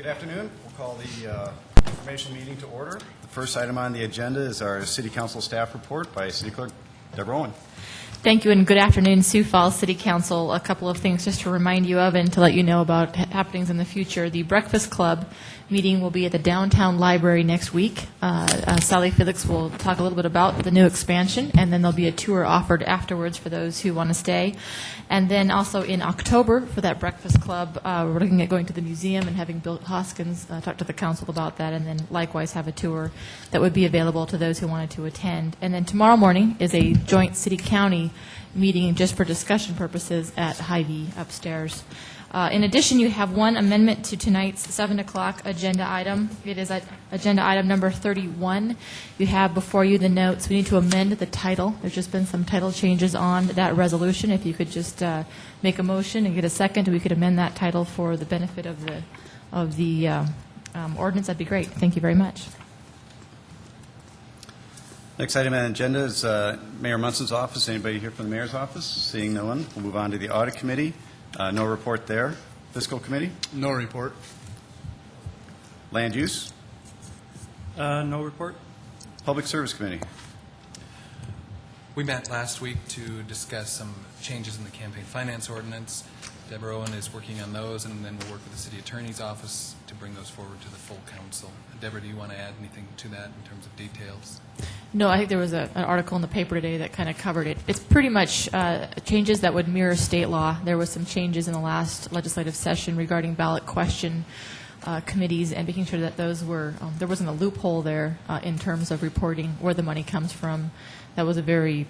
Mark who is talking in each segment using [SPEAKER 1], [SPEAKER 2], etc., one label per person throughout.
[SPEAKER 1] Good afternoon. We'll call the informational meeting to order. The first item on the agenda is our City Council staff report by City Clerk Deborah Owen.
[SPEAKER 2] Thank you, and good afternoon, Sioux Falls City Council. A couple of things just to remind you of and to let you know about happenings in the future. The Breakfast Club meeting will be at the Downtown Library next week. Sally Felix will talk a little bit about the new expansion, and then there'll be a tour offered afterwards for those who want to stay. And then also in October for that Breakfast Club, we're looking at going to the museum and having Bill Hoskins talk to the council about that, and then likewise have a tour that would be available to those who wanted to attend. And then tomorrow morning is a joint city-county meeting just for discussion purposes at Hy-Vee upstairs. In addition, you have one amendment to tonight's 7 o'clock agenda item. It is agenda item number 31. You have before you the notes. We need to amend the title. There's just been some title changes on that resolution. If you could just make a motion and get a second, we could amend that title for the benefit of the ordinance. That'd be great. Thank you very much.
[SPEAKER 1] Next item on the agenda is Mayor Munson's office. Anybody here from the mayor's office? Seeing no one, we'll move on to the audit committee. No report there. Fiscal committee?
[SPEAKER 3] No report.
[SPEAKER 1] Land use?
[SPEAKER 3] No report.
[SPEAKER 1] Public service committee?
[SPEAKER 4] We met last week to discuss some changes in the campaign finance ordinance. Deborah Owen is working on those, and then we'll work with the city attorney's office to bring those forward to the full council. Deborah, do you want to add anything to that in terms of details?
[SPEAKER 2] No, I think there was an article in the paper today that kind of covered it. It's pretty much changes that would mirror state law. There was some changes in the last legislative session regarding ballot question committees and making sure that those were, there wasn't a loophole there in terms of reporting where the money comes from. That was a very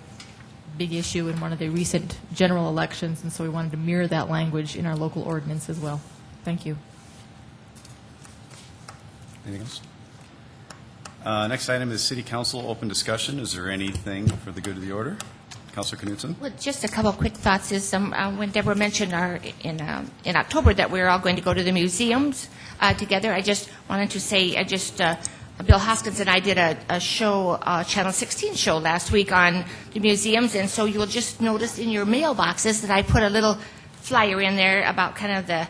[SPEAKER 2] big issue in one of the recent general elections, and so we wanted to mirror that language in our local ordinance as well. Thank you.
[SPEAKER 1] Anything else? Next item is City Council open discussion. Is there anything for the good of the order? Councilor Knudsen?
[SPEAKER 5] Well, just a couple of quick thoughts is when Deborah mentioned in October that we're all going to go to the museums together, I just wanted to say, Bill Hoskins and I did a show, Channel 16 show last week on the museums, and so you'll just notice in your mailboxes that I put a little flyer in there about kind of the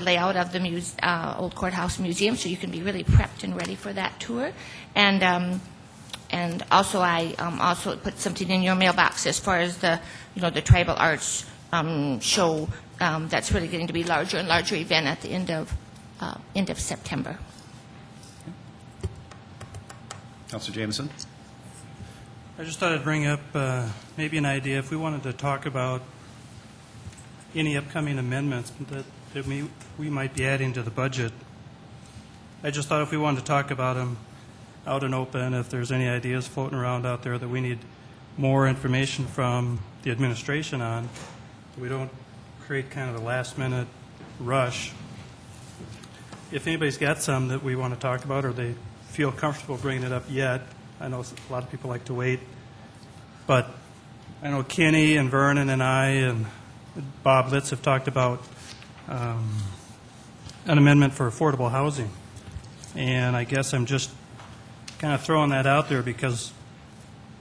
[SPEAKER 5] layout of the Old Courthouse Museum, so you can be really prepped and ready for that tour. And also I also put something in your mailbox as far as the tribal arts show that's really getting to be larger and larger event at the end of September.
[SPEAKER 1] Councilor Jameson?
[SPEAKER 3] I just thought I'd bring up maybe an idea if we wanted to talk about any upcoming amendments that we might be adding to the budget. I just thought if we wanted to talk about them out and open, if there's any ideas floating around out there that we need more information from the administration on, we don't create kind of a last-minute rush. If anybody's got some that we want to talk about or they feel comfortable bringing it up yet, I know a lot of people like to wait, but I know Kenny and Vernon and I and Bob Litz have talked about an amendment for affordable housing. And I guess I'm just kind of throwing that out there because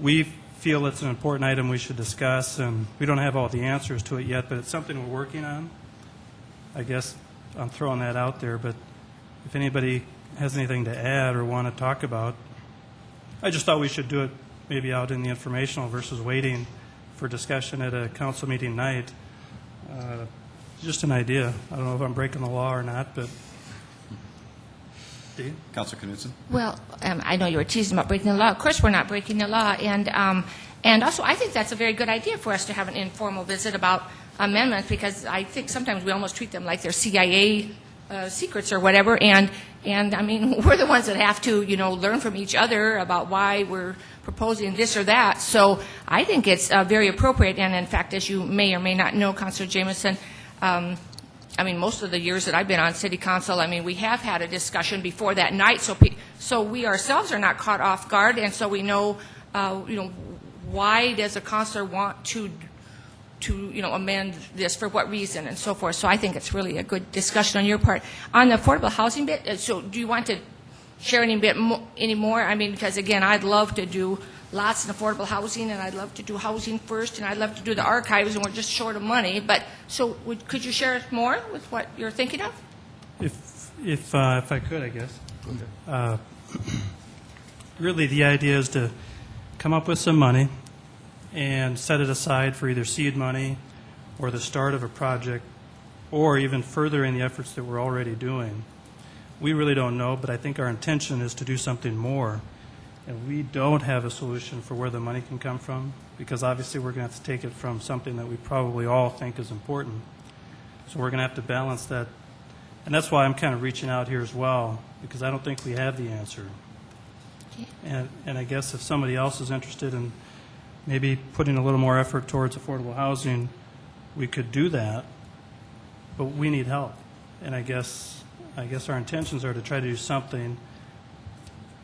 [SPEAKER 3] we feel it's an important item we should discuss, and we don't have all the answers to it yet, but it's something we're working on. I guess I'm throwing that out there, but if anybody has anything to add or want to talk about, I just thought we should do it maybe out in the informational versus waiting for discussion at a council meeting night. Just an idea. I don't know if I'm breaking the law or not, but Dave?
[SPEAKER 1] Councilor Knudsen?
[SPEAKER 5] Well, I know you were teasing about breaking the law. Of course we're not breaking the law. And also I think that's a very good idea for us to have an informal visit about amendments, because I think sometimes we almost treat them like they're CIA secrets or whatever. And I mean, we're the ones that have to, learn from each other about why we're proposing this or that. So I think it's very appropriate. And in fact, as you may or may not know, Councilor Jameson, I mean, most of the years that I've been on City Council, I mean, we have had a discussion before that night, so we ourselves are not caught off guard, and so we know, why does a councilor want to amend this, for what reason, and so forth. So I think it's really a good discussion on your part. On the affordable housing bit, so do you want to share any more? I mean, because again, I'd love to do lots of affordable housing, and I'd love to do housing first, and I'd love to do the archives, and we're just short of money. But so could you share more with what you're thinking of?
[SPEAKER 3] If If I could, I guess. Really, the idea is to come up with some money and set it aside for either seed money or the start of a project, or even furthering the efforts that we're already doing. We really don't know, but I think our intention is to do something more. And we don't have a solution for where the money can come from, because obviously we're going to have to take it from something that we probably all think is important. So we're going to have to balance that. And that's why I'm kind of reaching out here as well, because I don't think we have the answer. And I guess if somebody else is interested in maybe putting a little more effort towards affordable housing, we could do that, but we need help. And I guess our intentions are to try to do something.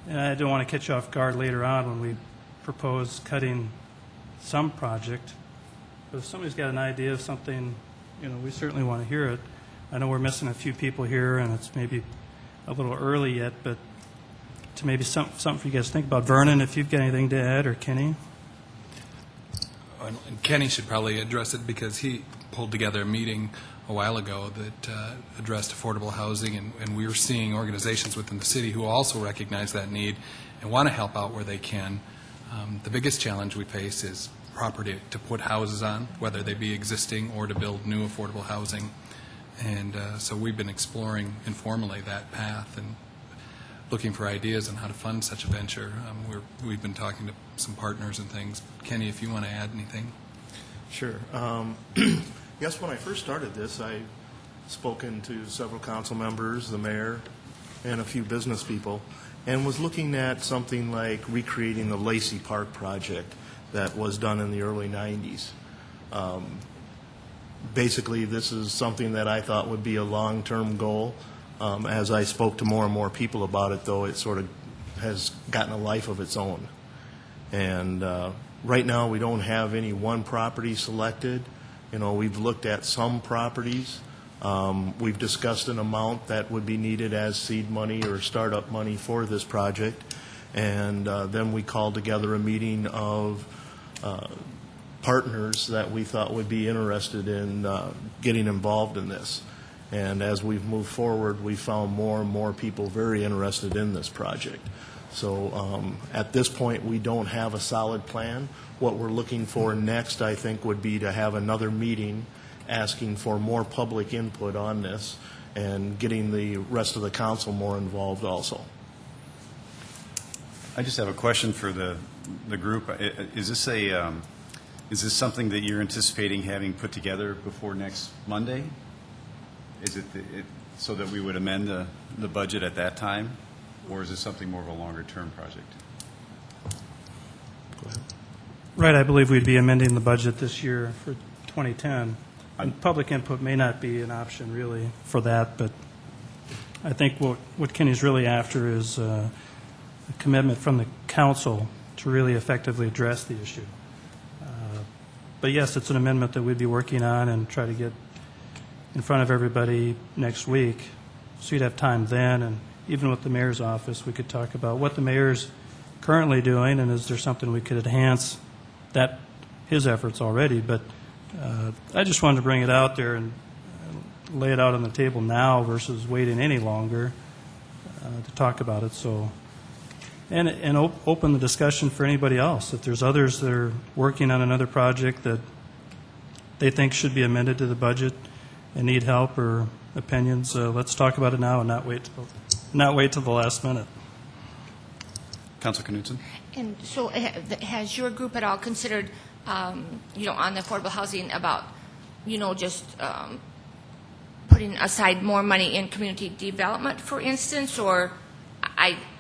[SPEAKER 3] And I don't want to catch you off guard later on when we propose cutting some project. But if somebody's got an idea of something, we certainly want to hear it. I know we're missing a few people here, and it's maybe a little early yet, but to maybe something for you guys to think about. Vernon, if you've got anything to add, or Kenny?
[SPEAKER 4] And Kenny should probably address it because he pulled together a meeting a while ago that addressed affordable housing, and we were seeing organizations within the city who also recognize that need and want to help out where they can. The biggest challenge we face is property to put houses on, whether they be existing or to build new affordable housing. And so we've been exploring informally that path and looking for ideas on how to fund such a venture. We've been talking to some partners and things. Kenny, if you want to add anything.
[SPEAKER 6] Sure. Yes, when I first started this, I spoken to several council members, the mayor, and a few business people, and was looking at something like recreating the Lacey Park project that was done in the early 90s. Basically, this is something that I thought would be a long-term goal. As I spoke to more and more people about it, though, it sort of has gotten a life of its own. And right now, we don't have any one property selected. We've looked at some properties. We've discussed an amount that would be needed as seed money or startup money for this project. And then we called together a meeting of partners that we thought would be interested in getting involved in this. And as we've moved forward, we found more and more people very interested in this project. So at this point, we don't have a solid plan. What we're looking for next, I think, would be to have another meeting asking for more public input on this and getting the rest of the council more involved also.
[SPEAKER 1] I just have a question for the group. Is this something that you're anticipating having put together before next Monday? Is it so that we would amend the budget at that time, or is it something more of a longer-term project?
[SPEAKER 6] Go ahead.
[SPEAKER 3] Right, I believe we'd be amending the budget this year for 2010. And public input may not be an option really for that, but I think what Kenny's really after is a commitment from the council to really effectively address the issue. But yes, it's an amendment that we'd be working on and try to get in front of everybody next week, so you'd have time then. And even with the mayor's office, we could talk about what the mayor's currently doing, and is there something we could enhance his efforts already. But I just wanted to bring it out there and lay it out on the table now versus waiting any longer to talk about it. So, and open the discussion for anybody else. If there's others that are working on another project that they think should be amended to the budget and need help or opinions, let's talk about it now and not wait till the last minute.
[SPEAKER 1] Councilor Knudsen?
[SPEAKER 5] And so has your group at all considered, on the affordable housing about, just putting aside more money in community development, for instance, or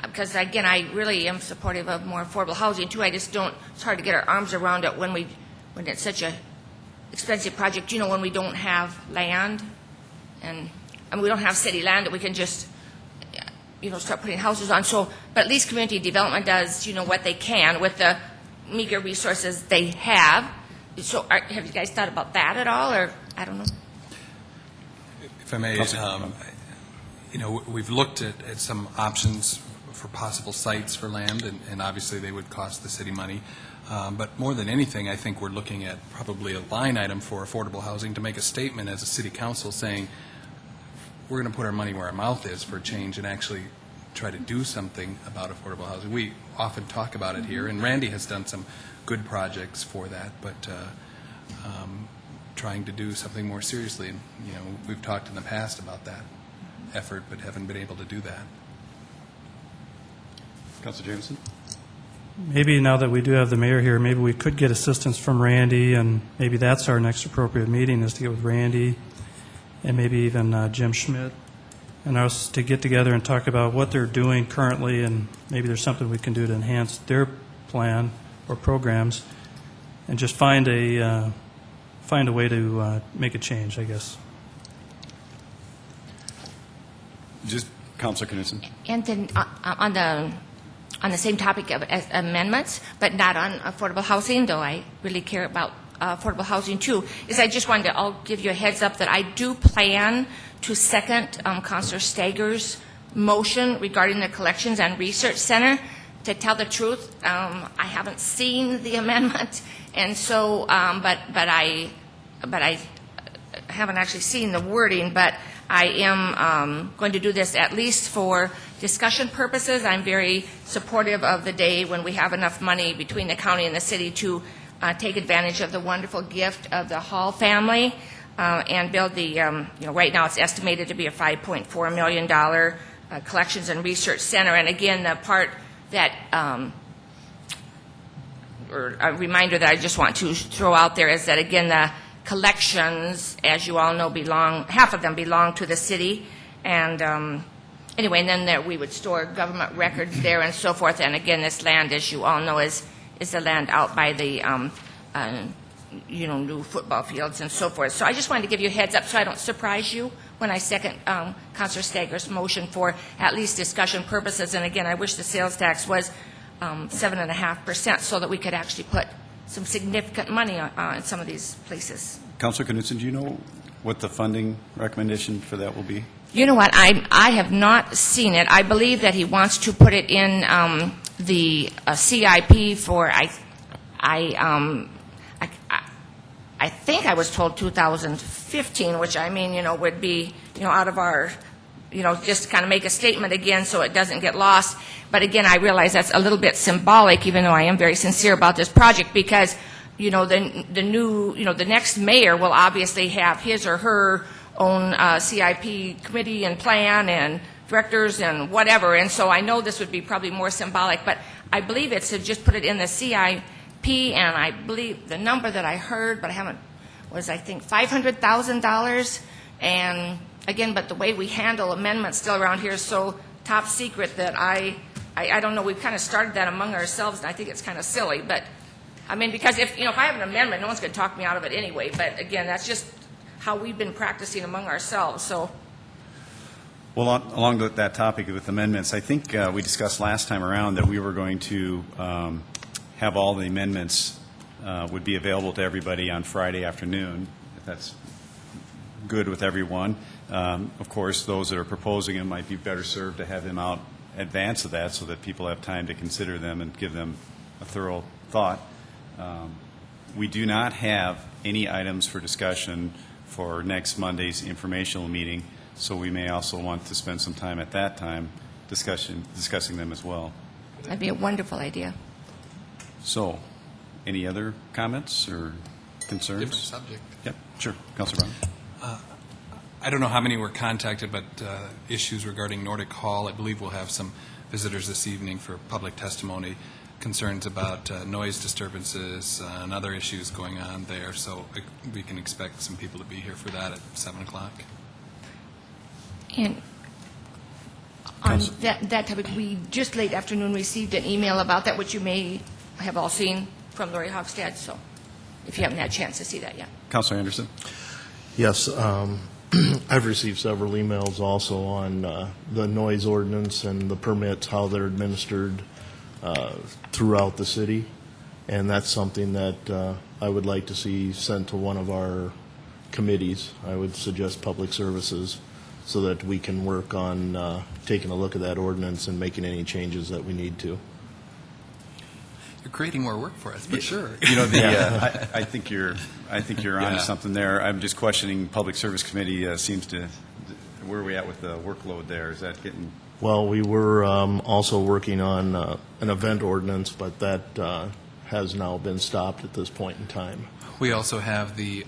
[SPEAKER 5] because again, I really am supportive of more affordable housing too. I just don't, it's hard to get our arms around it when it's such a expensive project, when we don't have land, and we don't have city land that we can just, start putting houses on. So, but at least community development does, what they can with the meager resources they have. So have you guys thought about that at all, or I don't know?
[SPEAKER 4] If I may, we've looked at some options for possible sites for land, and obviously they would cost the city money. But more than anything, I think we're looking at probably a line item for affordable housing to make a statement as a city council saying we're going to put our money where our mouth is for change and actually try to do something about affordable housing. We often talk about it here, and Randy has done some good projects for that, but trying to do something more seriously. And, you know, we've talked in the past about that effort, but haven't been able to do that.
[SPEAKER 1] Councilor Jameson?
[SPEAKER 3] Maybe now that we do have the mayor here, maybe we could get assistance from Randy, and maybe that's our next appropriate meeting, is to get with Randy and maybe even Jim Schmidt and us to get together and talk about what they're doing currently, and maybe there's something we can do to enhance their plan or programs, and just find a way to make a change, I guess.
[SPEAKER 1] Just Councilor Knudsen.
[SPEAKER 5] And then on the same topic of amendments, but not on affordable housing, though I really care about affordable housing too, is I just wanted to, I'll give you a heads up that I do plan to second Councilor Stager's motion regarding the Collections and Research Center. To tell the truth, I haven't seen the amendment, and so, but I haven't actually seen the wording, but I am going to do this at least for discussion purposes. I'm very supportive of the day when we have enough money between the county and the city to take advantage of the wonderful gift of the Hall family and build the, right now it's estimated to be a $5.4 million collections and research center. And again, the part that, or a reminder that I just want to throw out there is that, again, the collections, as you all know, half of them belong to the city. And anyway, and then we would store government records there and so forth. And again, this land, as you all know, is the land out by the, new football fields and so forth. So I just wanted to give you a heads up so I don't surprise you when I second Councilor Stager's motion for at least discussion purposes. And again, I wish the sales tax was 7.5% so that we could actually put some significant money in some of these places.
[SPEAKER 1] Councilor Knudsen, do you know what the funding recommendation for that will be?
[SPEAKER 5] You know what? I have not seen it. I believe that he wants to put it in the CIP for I think I was told 2015, which I mean, would be, out of our, just kind of make a statement again so it doesn't get lost. But again, I realize that's a little bit symbolic, even though I am very sincere about this project, because, the next mayor will obviously have his or her own CIP committee and plan and directors and whatever. And so I know this would be probably more symbolic, but I believe it's to just put it in the CIP. And I believe the number that I heard, but I haven't, was I think $500,000. And again, but the way we handle amendments still around here is so top secret that I don't know, we've kind of started that among ourselves, and I think it's kind of silly. But I mean, because if I have an amendment, no one's going to talk me out of it anyway. But again, that's just how we've been practicing among ourselves. So.
[SPEAKER 1] Well, along with that topic with amendments, I think we discussed last time around that we were going to have all the amendments would be available to everybody on Friday afternoon, if that's good with everyone. Of course, those that are proposing it might be better served to have them out in advance of that so that people have time to consider them and give them a thorough thought. We do not have any items for discussion for next Monday's informational meeting, so we may also want to spend some time at that time discussing them as well.
[SPEAKER 5] That'd be a wonderful idea.
[SPEAKER 1] So, any other comments or concerns?
[SPEAKER 4] Different subject.
[SPEAKER 1] Yep, sure. Councilor Brown.
[SPEAKER 4] I don't know how many were contacted, but issues regarding Nordic Hall, I believe we'll have some visitors this evening for public testimony, concerns about noise disturbances and other issues going on there. So we can expect some people to be here for that at 7 o'clock.
[SPEAKER 5] And on that topic, we just late afternoon received an email about that, which you may have all seen from Lori Hofstad, so if you haven't had a chance to see that yet.
[SPEAKER 1] Councilor Anderson.
[SPEAKER 6] Yes, I've received several emails also on the noise ordinance and the permits, how they're administered throughout the city, and that's something that I would like to see sent to one of our committees. I would suggest Public Services, so that we can work on taking a look at that ordinance and making any changes that we need to.
[SPEAKER 4] You're creating more work for us, but sure.
[SPEAKER 1] I think you're onto something there. I'm just questioning Public Service Committee seems to where are we at with the workload there? Is that getting,
[SPEAKER 6] Well, we were also working on an event ordinance, but that has now been stopped at this point in time.
[SPEAKER 4] We also have the,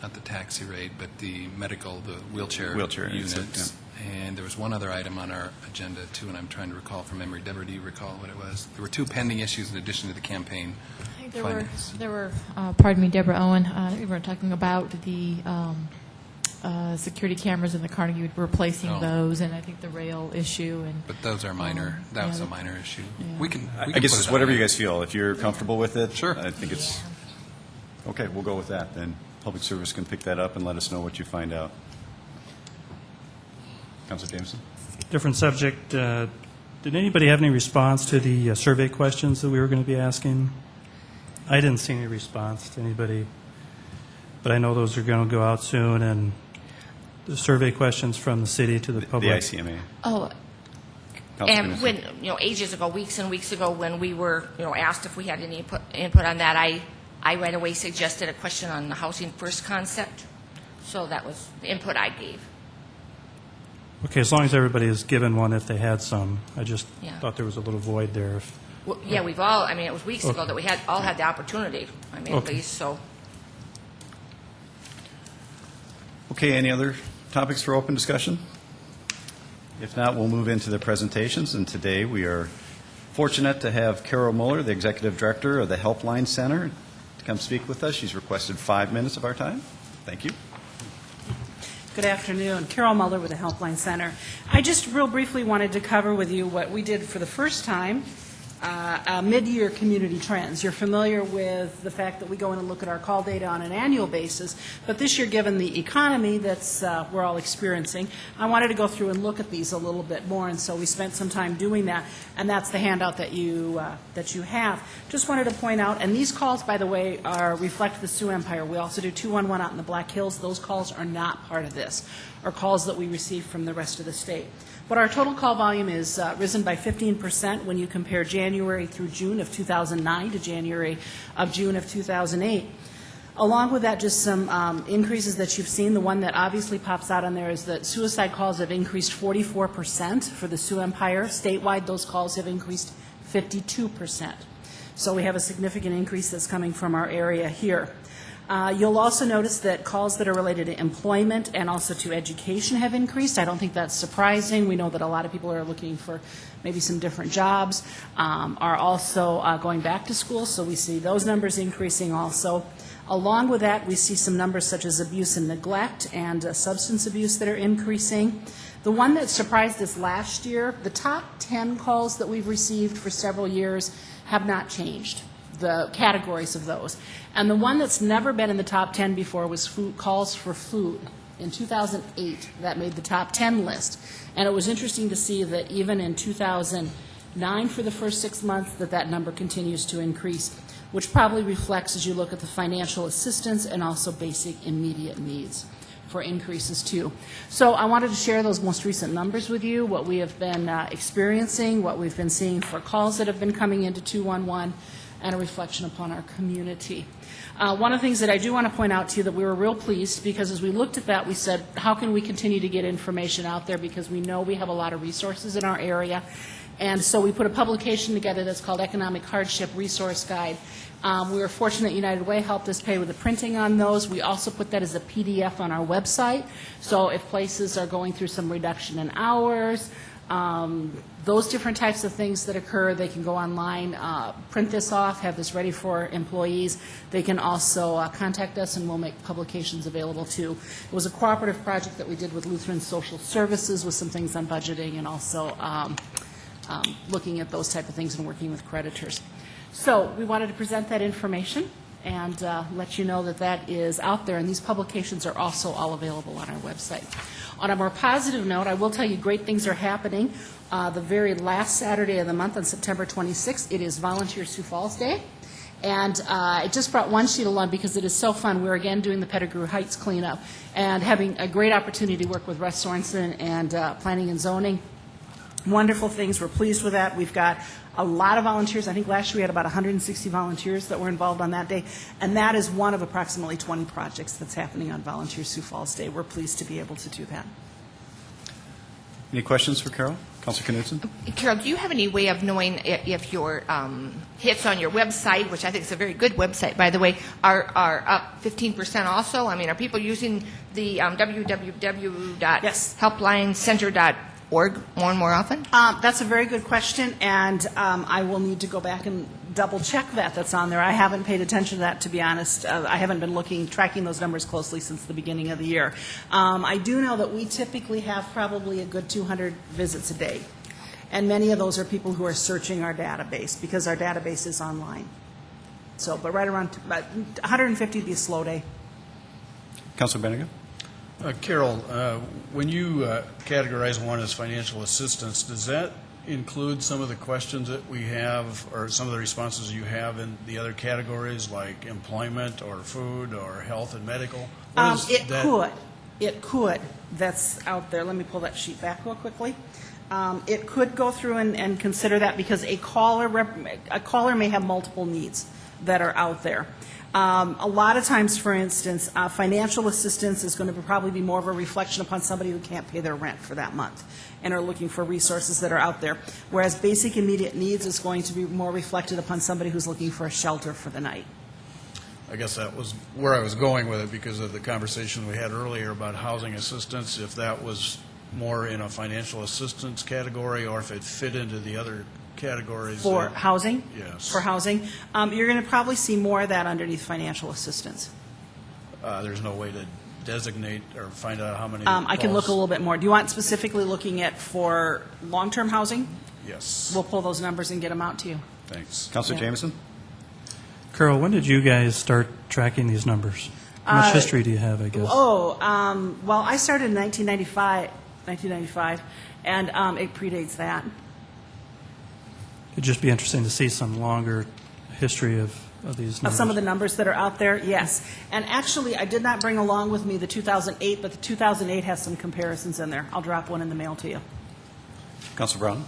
[SPEAKER 4] not the taxi rate, but the medical, the wheelchair
[SPEAKER 1] units,
[SPEAKER 4] units. And there was one other item on our agenda, too, and I'm trying to recall from memory. Deborah, do you recall what it was? There were two pending issues in addition to the campaign finance.
[SPEAKER 2] Pardon me, Deborah Owen, we were talking about the security cameras in the Carnegie, replacing
[SPEAKER 4] Oh.
[SPEAKER 2] those, and I think the rail issue, and
[SPEAKER 4] But those are minor. That was
[SPEAKER 2] yeah,
[SPEAKER 4] a minor issue.
[SPEAKER 2] yeah.
[SPEAKER 4] We can
[SPEAKER 1] I
[SPEAKER 4] put
[SPEAKER 1] guess
[SPEAKER 4] it
[SPEAKER 1] it's
[SPEAKER 4] on
[SPEAKER 1] whatever you
[SPEAKER 4] there.
[SPEAKER 1] guys feel. If you're comfortable with it.
[SPEAKER 4] Sure.
[SPEAKER 1] I think it's, okay, we'll go with that. Then Public Service can pick that up and let us know what you find out. Councilor Jameson?
[SPEAKER 3] Different subject. Did anybody have any response to the survey questions that we were going to be asking? I didn't see any response to anybody, but I know those are going to go out soon, and the survey questions from the city to the
[SPEAKER 1] The
[SPEAKER 3] public.
[SPEAKER 1] ICMA.
[SPEAKER 5] Oh,
[SPEAKER 1] Councilor
[SPEAKER 5] and
[SPEAKER 1] Jameson.
[SPEAKER 5] when, ages ago, weeks and weeks ago, when we were, asked if we had any input on that, I right away suggested a question on the housing first concept. So that was the input I gave.
[SPEAKER 3] Okay, as long as everybody is given one if they had some. I just
[SPEAKER 5] Yeah.
[SPEAKER 3] thought there was a little void there.
[SPEAKER 5] Well, yeah, we've all, it was weeks ago
[SPEAKER 3] Okay.
[SPEAKER 5] that we all had the opportunity, at
[SPEAKER 3] Okay.
[SPEAKER 5] least, so.
[SPEAKER 1] Okay, any other topics for open discussion? If not, we'll move into the presentations, and today we are fortunate to have Carol Muller, the Executive Director of the Helpline Center, to come speak with us. She's requested 5 minutes of our time. Thank you.
[SPEAKER 7] Good afternoon. Carol Muller with the Helpline Center. I just real briefly wanted to cover with you what we did for the first time, mid-year community trends. You're familiar with the fact that we go in and look at our call data on an annual basis, but this year, given the economy that's we're all experiencing, I wanted to go through and look at these a little bit more, and so we spent some time doing that, and that's the handout that you have. Just wanted to point out, and these calls, by the way, reflect the Sioux Empire. We also do 211 out in the Black Hills. Those calls are not part of this, or calls that we receive from the rest of the state. But our total call volume is risen by 15% when you compare January through June of 2009 to June of 2008. Along with that, just some increases that you've seen. The one that obviously pops out on there is that suicide calls have increased 44% for the Sioux Empire. Statewide, those calls have increased 52%. So we have a significant increase that's coming from our area here. You'll also notice that calls that are related to employment and also to education have increased. I don't think that's surprising. We know that a lot of people are looking for maybe some different jobs, are also going back to school, so we see those numbers increasing also. Along with that, we see some numbers such as abuse and neglect and substance abuse that are increasing. The one that surprised us last year, the top 10 calls that we've received for several years have not changed, the categories of those. And the one that's never been in the top 10 before was calls for food. In 2008, that made the top 10 list. And it was interesting to see that even in 2009, for the first 6 months, that number continues to increase, which probably reflects as you look at the financial assistance and also basic immediate needs for increases too. So I wanted to share those most recent numbers with you, what we have been experiencing, what we've been seeing for calls that have been coming into 211, and a reflection upon our community. One of the things that I do want to point out to you that we were real pleased, because as we looked at that, we said, how can we continue to get information out there, because we know we have a lot of resources in our area. And so we put a publication together that's called Economic Hardship Resource Guide. We were fortunate United Way helped us pay with the printing on those. We also put that as a PDF on our website. So if places are going through some reduction in hours, those different types of things that occur, they can go online, print this off, have this ready for employees. They can also contact us, and we'll make publications available too. It was a cooperative project that we did with Lutheran Social Services with some things on budgeting and also looking at those type of things and working with creditors. So we wanted to present that information and let you know that that is out there, and these publications are also all available on our website. On a more positive note, I will tell you great things are happening. The very last Saturday of the month on September 26th, it is Volunteer Sioux Falls Day. And I just brought one sheet along because it is so fun. We're again doing the Pettigrew Heights cleanup and having a great opportunity to work with Russ Sorensen and Planning and Zoning wonderful things. We're pleased with that. We've got a lot of volunteers. I think last year we had about 160 volunteers that were involved on that day, and that is one of approximately 20 projects that's happening on Volunteer Sioux Falls Day. We're pleased to be able to do that.
[SPEAKER 1] Any questions for Carol? Councilor Knudsen?
[SPEAKER 5] Carol, do you have any way of knowing if your hits on your website, which I think is a very good website, by the way, are up 15% also? I mean, are people using the www.helplineCenter.org more and more often?
[SPEAKER 7] That's a very good question, and I will need to go back and double-check that's on there. I haven't paid attention to that, to be honest. I haven't been tracking those numbers closely since the beginning of the year. I do know that we typically have probably a good 200 visits a day, and many of those are people who are searching our database, because our database is online. So, but right around about 150 would be a slow day.
[SPEAKER 1] Councilor Benega?
[SPEAKER 8] Carol, when you categorize one as financial assistance, does that include some of the questions that we have, or some of the responses you have in the other categories, like employment or food or health and medical?
[SPEAKER 7] It could. That's out there. Let me pull that sheet back real quickly. It could go through and consider that, because a caller may have multiple needs that are out there. A lot of times, for instance, financial assistance is going to probably be more of a reflection upon somebody who can't pay their rent for that month and are looking for resources that are out there, whereas basic immediate needs is going to be more reflected upon somebody who's looking for a shelter for the night.
[SPEAKER 8] I guess that was where I was going with it, because of the conversation we had earlier about housing assistance, if that was more in a financial assistance category or if it fit into the other categories.
[SPEAKER 7] For housing?
[SPEAKER 8] Yes.
[SPEAKER 7] For housing. You're going to probably see more of that underneath financial assistance.
[SPEAKER 8] There's no way to designate or find out how many
[SPEAKER 7] I can look a
[SPEAKER 8] calls?
[SPEAKER 7] little bit more. Do you want specifically looking at for long-term housing?
[SPEAKER 8] Yes.
[SPEAKER 7] We'll pull those numbers and get them out to you.
[SPEAKER 8] Thanks.
[SPEAKER 1] Councilor
[SPEAKER 7] Yeah.
[SPEAKER 1] Jameson?
[SPEAKER 3] Carol, when did you guys start tracking these numbers? How much history do you have, I guess?
[SPEAKER 7] Well, I started in 1995, and it predates that.
[SPEAKER 3] It'd just be interesting to see some longer history of these
[SPEAKER 7] Of
[SPEAKER 3] numbers.
[SPEAKER 7] some of the numbers that are out there, yes. And actually, I did not bring along with me the 2008, but the 2008 has some comparisons in there. I'll drop one in the mail to you.
[SPEAKER 1] Councilor Brown?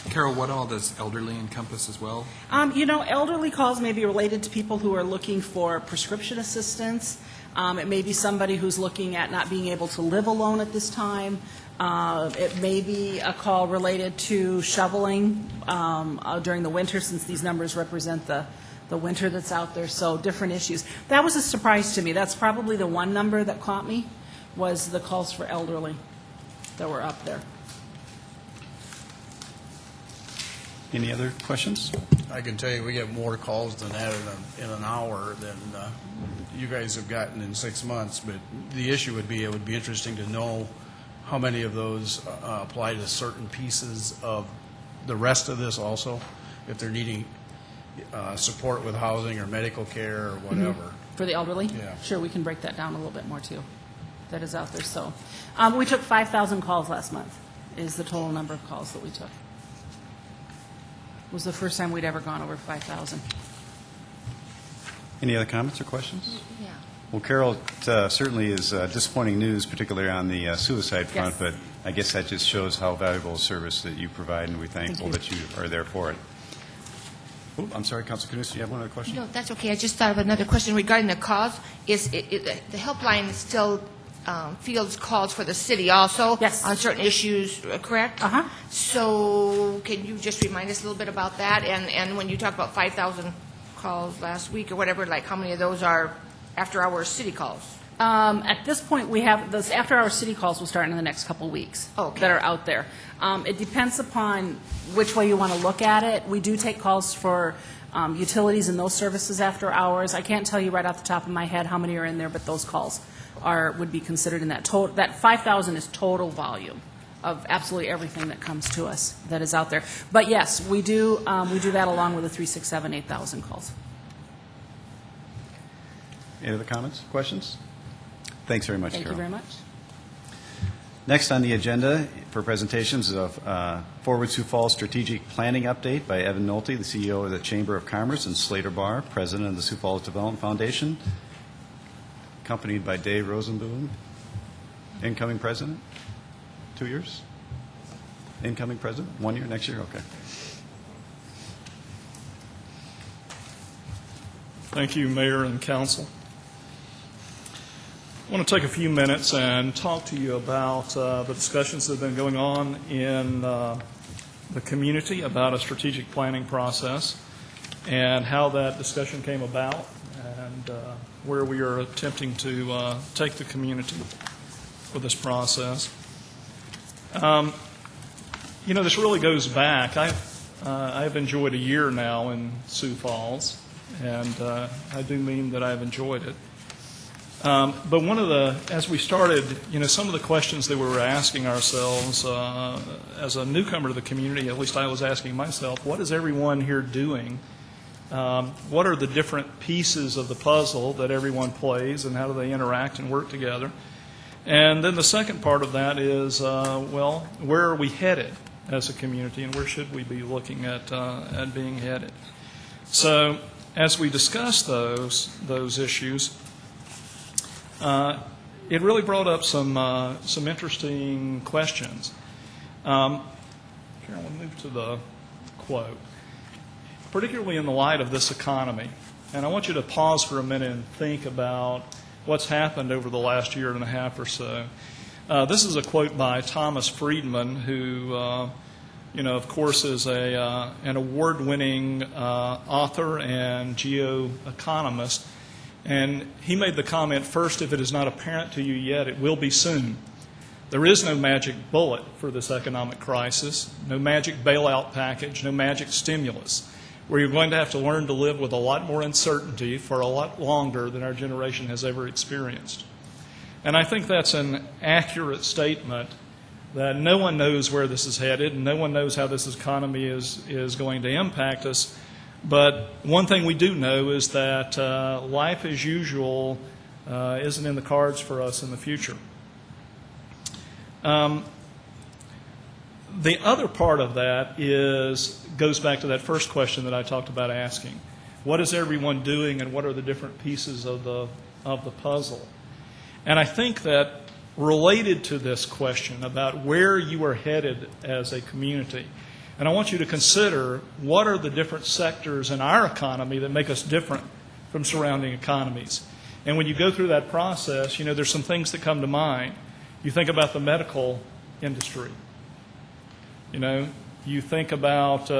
[SPEAKER 9] Carol, what all does elderly encompass as well?
[SPEAKER 7] Elderly calls may be related to people who are looking for prescription assistance. It may be somebody who's looking at not being able to live alone at this time. It may be a call related to shoveling during the winter, since these numbers represent the winter that's out there, so different issues. That was a surprise to me. That's probably the one number that caught me, was the calls for elderly that were up there.
[SPEAKER 1] Any other questions?
[SPEAKER 8] I can tell you, we get more calls than that in an hour than you guys have gotten in 6 months. But the issue would be, it would be interesting to know how many of those apply to certain pieces of the rest of this also, if they're needing support with housing or medical care or whatever.
[SPEAKER 7] For the elderly?
[SPEAKER 8] Yeah.
[SPEAKER 7] Sure, we can break that down a little bit more, too. That is out there, so. We took 5,000 calls last month, is the total number of calls that we took. It was the first time we'd ever gone over 5,000.
[SPEAKER 1] Any other comments or questions?
[SPEAKER 5] Yeah.
[SPEAKER 1] Well, Carol, it certainly is disappointing news, particularly on the suicide front,
[SPEAKER 7] Yes.
[SPEAKER 1] but I guess that just shows how valuable a service that you provide, and we're thankful that you are there for it. Oh, I'm sorry, Councilor Knudsen, you have one other question?
[SPEAKER 5] No, that's okay. I just thought of another question regarding the calls. Is the helpline still fields calls for the city also?
[SPEAKER 7] Yes.
[SPEAKER 5] On certain issues, correct?
[SPEAKER 7] Uh-huh.
[SPEAKER 5] So can you just remind us a little bit about that? And when you talk about 5,000 calls last week or whatever, like how many of those are after-hours city calls?
[SPEAKER 7] At this point, we have, those after-hour city calls will start in the next couple weeks
[SPEAKER 5] Okay.
[SPEAKER 7] that are out there. It depends upon which way you want to look at it. We do take calls for utilities and those services after hours. I can't tell you right off the top of my head how many are in there, but those calls would be considered in that total. That 5,000 is total volume of absolutely everything that comes to us that is out there. But yes, we do that along with the 3, 6, 7, 8,000 calls.
[SPEAKER 1] Any other comments, questions? Thanks very much,
[SPEAKER 7] Thank
[SPEAKER 1] Carol.
[SPEAKER 7] you very much.
[SPEAKER 1] Next on the agenda for presentations is a Forward Sioux Falls Strategic Planning Update by Evan Nolte, the CEO of the Chamber of Commerce, and Slater Barr, President of the Sioux Falls Development Foundation, accompanied by Dave Rosenboom, incoming president, 2 years. incoming president? 1 year, next year? Okay.
[SPEAKER 10] Thank you, Mayor and Council. I want to take a few minutes and talk to you about the discussions that have been going on in the community about a strategic planning process and how that discussion came about and where we are attempting to take the community with this process. This really goes back. I've enjoyed a year now in Sioux Falls, and I do mean that I've enjoyed it. But as we started, some of the questions that we were asking ourselves as a newcomer to the community, at least I was asking myself, what is everyone here doing? What are the different pieces of the puzzle that everyone plays, and how do they interact and work together? And then the second part of that is, where are we headed as a community, and where should we be looking at being headed? So as we discuss those issues, it really brought up some interesting questions. Carolyn, move to the quote. Particularly in the light of this economy, and I want you to pause for a minute and think about what's happened over the last year and a half or so. This is a quote by Thomas Friedman, who, of course, is an award-winning author and geoeconomist. And he made the comment, first, if it is not apparent to you yet, it will be soon. There is no magic bullet for this economic crisis, no magic bailout package, no magic stimulus, where you're going to have to learn to live with a lot more uncertainty for a lot longer than our generation has ever experienced. And I think that's an accurate statement, that no one knows where this is headed, and no one knows how this economy is going to impact us. But one thing we do know is that life as usual isn't in the cards for us in the future. The other part of that goes back to that first question that I talked about asking. What is everyone doing, and what are the different pieces of the puzzle? And I think that related to this question about where you are headed as a community, and I want you to consider what are the different sectors in our economy that make us different from surrounding economies. And when you go through that process, there's some things that come to mind. You think about the medical industry. You think about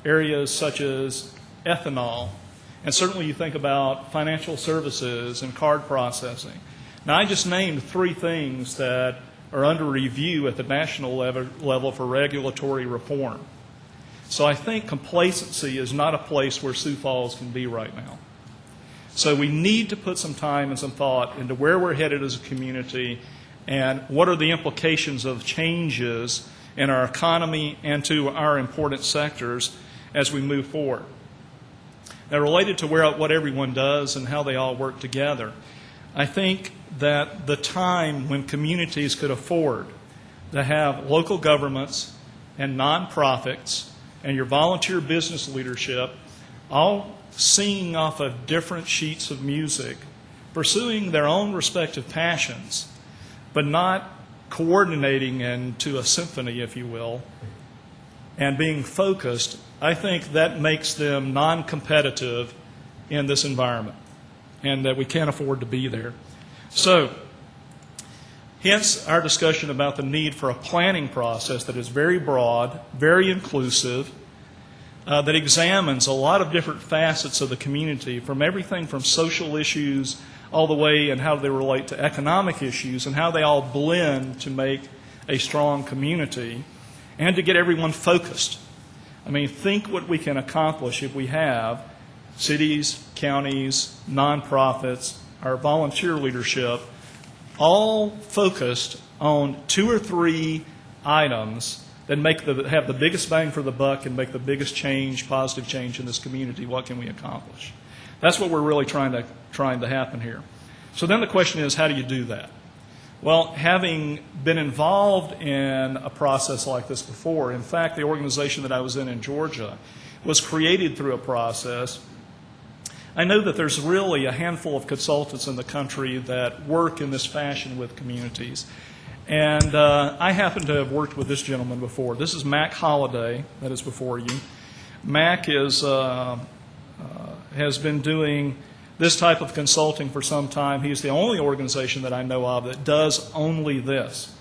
[SPEAKER 10] areas such as ethanol, and certainly you think about financial services and card processing. Now, I just named 3 things that are under review at the national level for regulatory reform. So I think complacency is not a place where Sioux Falls can be right now. So we need to put some time and some thought into where we're headed as a community and what are the implications of changes in our economy and to our important sectors as we move forward. Now, related to what everyone does and how they all work together, I think that the time when communities could afford to have local governments and nonprofits and your volunteer business leadership all singing off of different sheets of music, pursuing their own respective passions, but not coordinating into a symphony, if you will, and being focused, I think that makes them non-competitive in this environment, and that we can't afford to be there. So, hence our discussion about the need for a planning process that is very broad, very inclusive, that examines a lot of different facets of the community, from everything from social issues all the way and how they relate to economic issues and how they all blend to make a strong community, and to get everyone focused. I mean, think what we can accomplish if we have cities, counties, nonprofits, our volunteer leadership, all focused on 2 or 3 items that have the biggest bang for the buck and make the biggest change, positive change in this community. What can we accomplish? That's what we're really trying to happen here. So then the question is, how do you do that? Well, having been involved in a process like this before, in fact, the organization that I was in Georgia was created through a process. I know that there's really a handful of consultants in the country that work in this fashion with communities. And I happen to have worked with this gentleman before. This is Mac Holliday that is before you. Mac has been doing this type of consulting for some time. He's the only organization that I know of that does only this.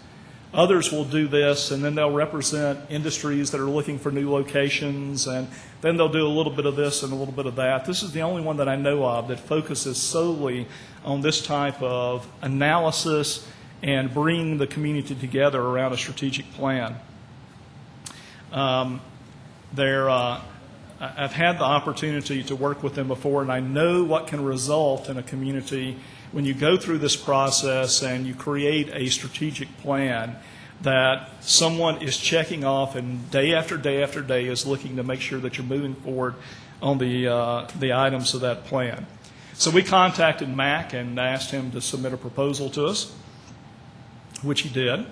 [SPEAKER 10] Others will do this, and then they'll represent industries that are looking for new locations, and then they'll do a little bit of this and a little bit of that. This is the only one that I know of that focuses solely on this type of analysis and bringing the community together around a strategic plan. I've had the opportunity to work with them before, and I know what can result in a community when you go through this process and you create a strategic plan that someone is checking off, and day after day after day is looking to make sure that you're moving forward on the items of that plan. So we contacted Mac and asked him to submit a proposal to us, which he did.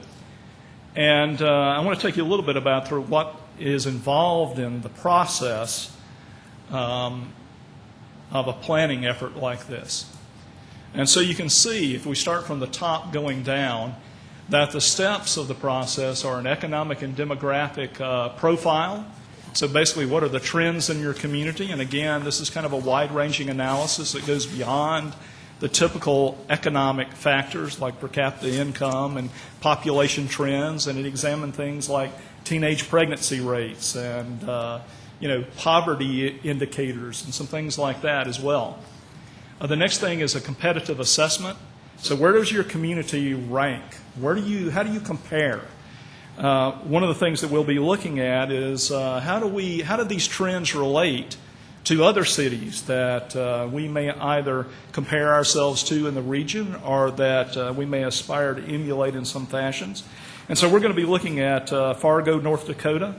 [SPEAKER 10] And I want to take you a little bit through what is involved in the process of a planning effort like this. And so you can see, if we start from the top going down, that the steps of the process are an economic and demographic profile. So basically, what are the trends in your community? And again, this is kind of a wide-ranging analysis that goes beyond the typical economic factors like per capita income and population trends, and it examined things like teenage pregnancy rates and poverty indicators and some things like that as well. The next thing is a competitive assessment. So where does your community rank? How do you compare? One of the things that we'll be looking at is how do these trends relate to other cities that we may either compare ourselves to in the region or that we may aspire to emulate in some fashions. And so we're going to be looking at Fargo, North Dakota,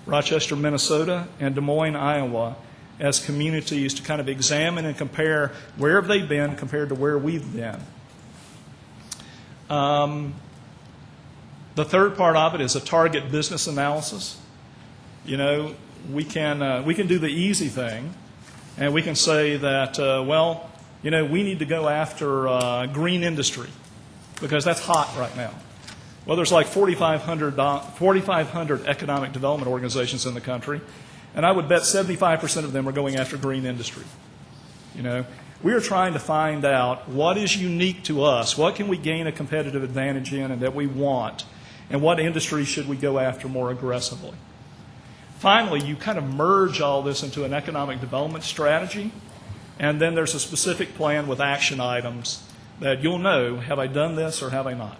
[SPEAKER 10] Rochester, Minnesota, and Des Moines, Iowa as communities to kind of examine and compare where have they been compared to where we've been. The third part of it is a target business analysis. We can do the easy thing, and we can say that, we need to go after green industry because that's hot right now. Well, there's like 4,500 economic development organizations in the country, and I would bet 75% of them are going after green industry. We are trying to find out what is unique to us, what can we gain a competitive advantage in and that we want, and what industry should we go after more aggressively. Finally, you kind of merge all this into an economic development strategy, and then there's a specific plan with action items that you'll know, have I done this or have I not?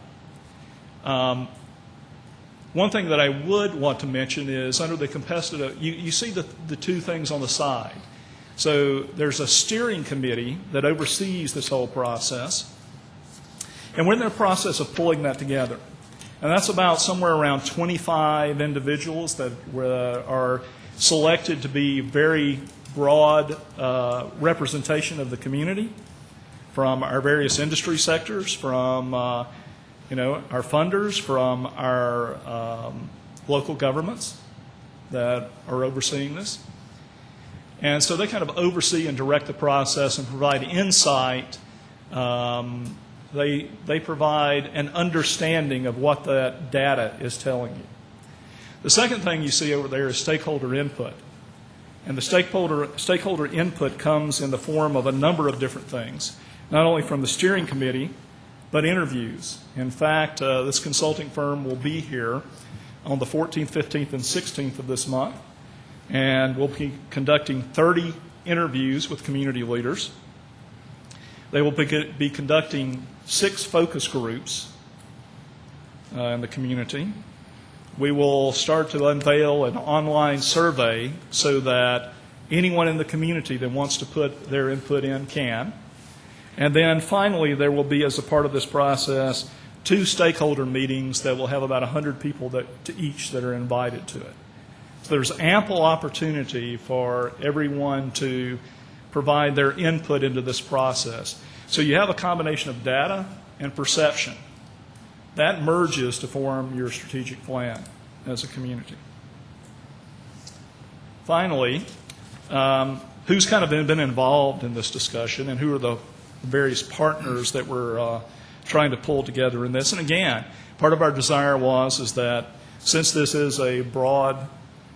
[SPEAKER 10] One thing that I would want to mention is under the competitive, you see the two things on the side. So there's a steering committee that oversees this whole process, and we're in the process of pulling that together. And that's about somewhere around 25 individuals that are selected to be very broad representation of the community from our various industry sectors, from our funders, from our local governments that are overseeing this. And so they kind of oversee and direct the process and provide insight. They provide an understanding of what that data is telling you. The second thing you see over there is stakeholder input. And the stakeholder input comes in the form of a number of different things, not only from the steering committee, but interviews. In fact, this consulting firm will be here on the 14th, 15th, and 16th of this month, and we'll be conducting 30 interviews with community leaders. They will be conducting 6 focus groups in the community. We will start to unveil an online survey so that anyone in the community that wants to put their input in can. And then finally, there will be, as a part of this process, 2 stakeholder meetings that will have about 100 people to each that are invited to it. So there's ample opportunity for everyone to provide their input into this process. So you have a combination of data and perception. That merges to form your strategic plan as a community. Finally, who's kind of been involved in this discussion and who are the various partners that we're trying to pull together in this? And again, Part of our desire is that since this is a broad,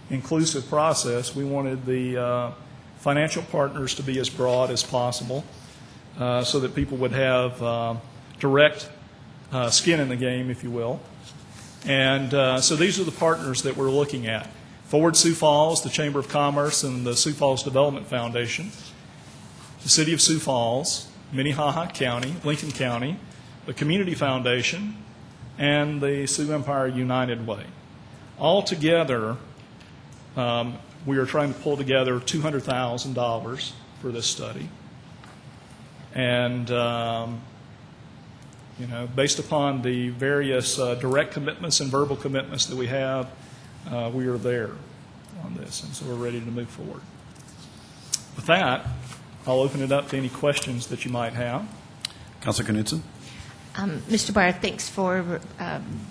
[SPEAKER 10] inclusive process, we wanted the financial partners to be as broad as possible so that people would have direct skin in the game, if you will. And so these are the partners that we're looking at. Forward Sioux Falls, the Chamber of Commerce, and the Sioux Falls Development Foundation, the City of Sioux Falls, Minnehaha County, Lincoln County, the Community Foundation, and the Sioux Empire United Way. All together, we are trying to pull together $200,000 for this study. And, based upon the various direct commitments and verbal commitments that we have, we are there on this, and so we're ready to move forward. With that, I'll open it up to any questions that you might have.
[SPEAKER 1] Councilor Knudsen?
[SPEAKER 5] Mr. Barr, thanks for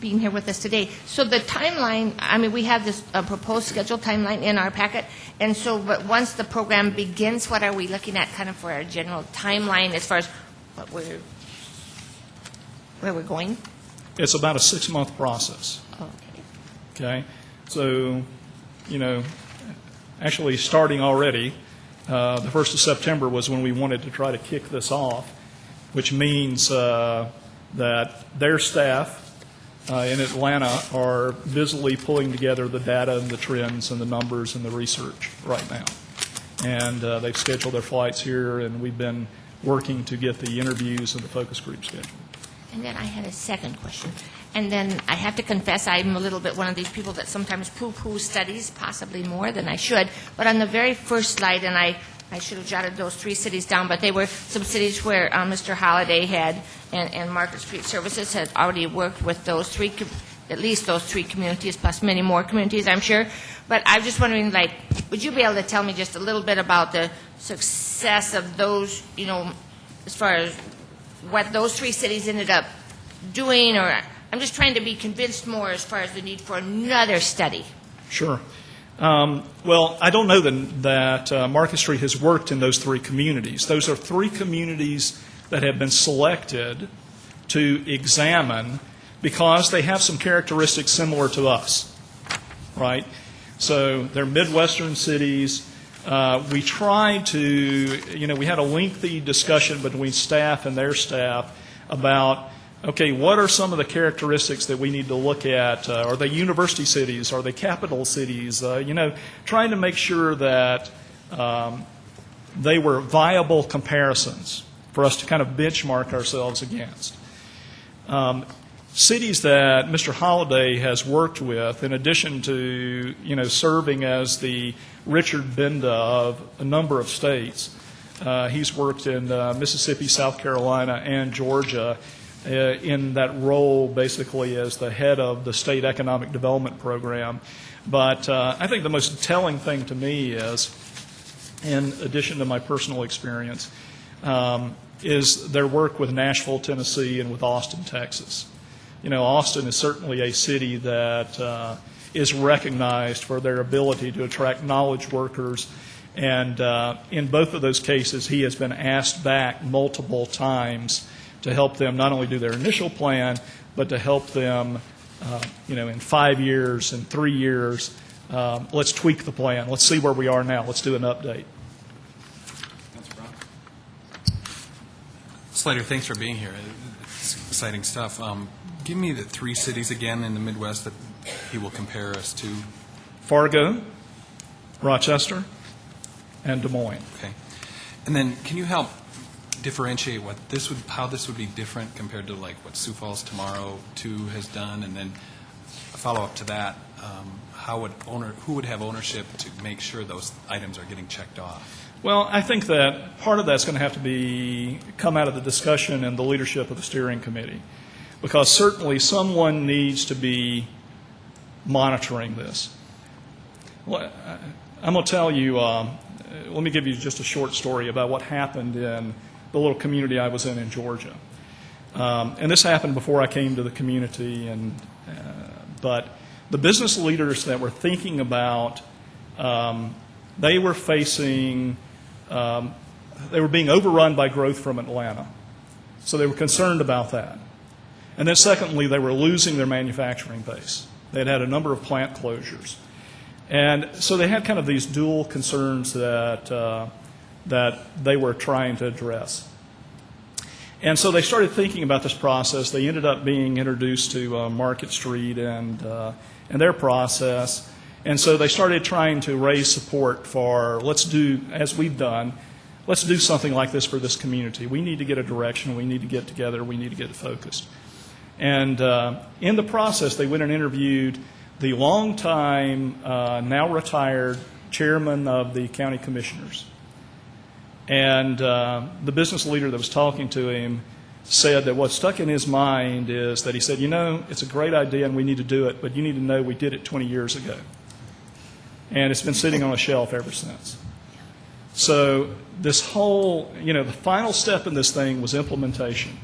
[SPEAKER 5] being here with us today. So the timeline, we have this proposed scheduled timeline in our packet, and so but once the program begins, what are we looking at kind of for our general timeline as far as where we're going?
[SPEAKER 10] It's about a 6-month process. Okay? So, actually starting already, the 1st of September was when we wanted to try to kick this off, which means that their staff in Atlanta are busily pulling together the data and the trends and the numbers and the research right now. And they've scheduled their flights here, and we've been working to get the interviews and the focus group scheduled.
[SPEAKER 5] And then I had a second question. And then I have to confess I'm a little bit one of these people that sometimes poo-poo studies, possibly more than I should. But on the very first slide, and I should have jotted those 3 cities down, but they were some cities where Mr. Holliday had and Market Street Services had already worked with those 3, at least those 3 communities, plus many more communities, I'm sure. But I'm just wondering, would you be able to tell me just a little bit about the success of those, as far as what those 3 cities ended up doing? Or I'm just trying to be convinced more as far as the need for another study.
[SPEAKER 10] Sure. Well, I don't know that Market Street has worked in those 3 communities. Those are 3 communities that have been selected to examine because they have some characteristics similar to us, right? So they're Midwestern cities. We tried to, we had a lengthy discussion between staff and their staff about, okay, what are some of the characteristics that we need to look at? Are they university cities? Are they capital cities? Trying to make sure that they were viable comparisons for us to kind of benchmark ourselves against. Cities that Mr. Holliday has worked with, in addition to, serving as the Richard Benda of a number of states, he's worked in Mississippi, South Carolina, and Georgia in that role basically as the head of the state economic development program. But I think the most telling thing to me is, in addition to my personal experience, is their work with Nashville, Tennessee, and with Austin, Texas. Austin is certainly a city that is recognized for their ability to attract knowledge workers. And in both of those cases, he has been asked back multiple times to help them not only do their initial plan, but to help them, in 5 years and 3 years. Let's tweak the plan. Let's see where we are now. Let's do an update.
[SPEAKER 9] Slater, thanks for being here. It's exciting stuff. Give me the 3 cities again in the Midwest that he will compare us to.
[SPEAKER 10] Fargo, Rochester, and Des Moines.
[SPEAKER 9] Okay. And then can you help differentiate how this would be different compared to what Sioux Falls Tomorrow 2 has done? And then a follow-up to that, who would have ownership to make sure those items are getting checked off?
[SPEAKER 10] Well, I think that part of that's going to have to come out of the discussion and the leadership of the steering committee, because certainly someone needs to be monitoring this. Well, I'm going to tell you, let me give you just a short story about what happened in the little community I was in Georgia. And this happened before I came to the community, but the business leaders that were thinking about, they were facing, they were being overrun by growth from Atlanta. So they were concerned about that. And then secondly, they were losing their manufacturing base. They had a number of plant closures. And so they had kind of these dual concerns that they were trying to address. And so they started thinking about this process. They ended up being introduced to Market Street and their process. And so they started trying to raise support for, let's do, as we've done, let's do something like this for this community. We need to get a direction. We need to get together. We need to get focused. And in the process, they went and interviewed the longtime, now retired chairman of the county commissioners. And the business leader that was talking to him said that what stuck in his mind is that he said, you know, it's a great idea and we need to do it, but you need to know we did it 20 years ago. And it's been sitting on a shelf ever since. So this whole, you know, the final step in this thing was implementation.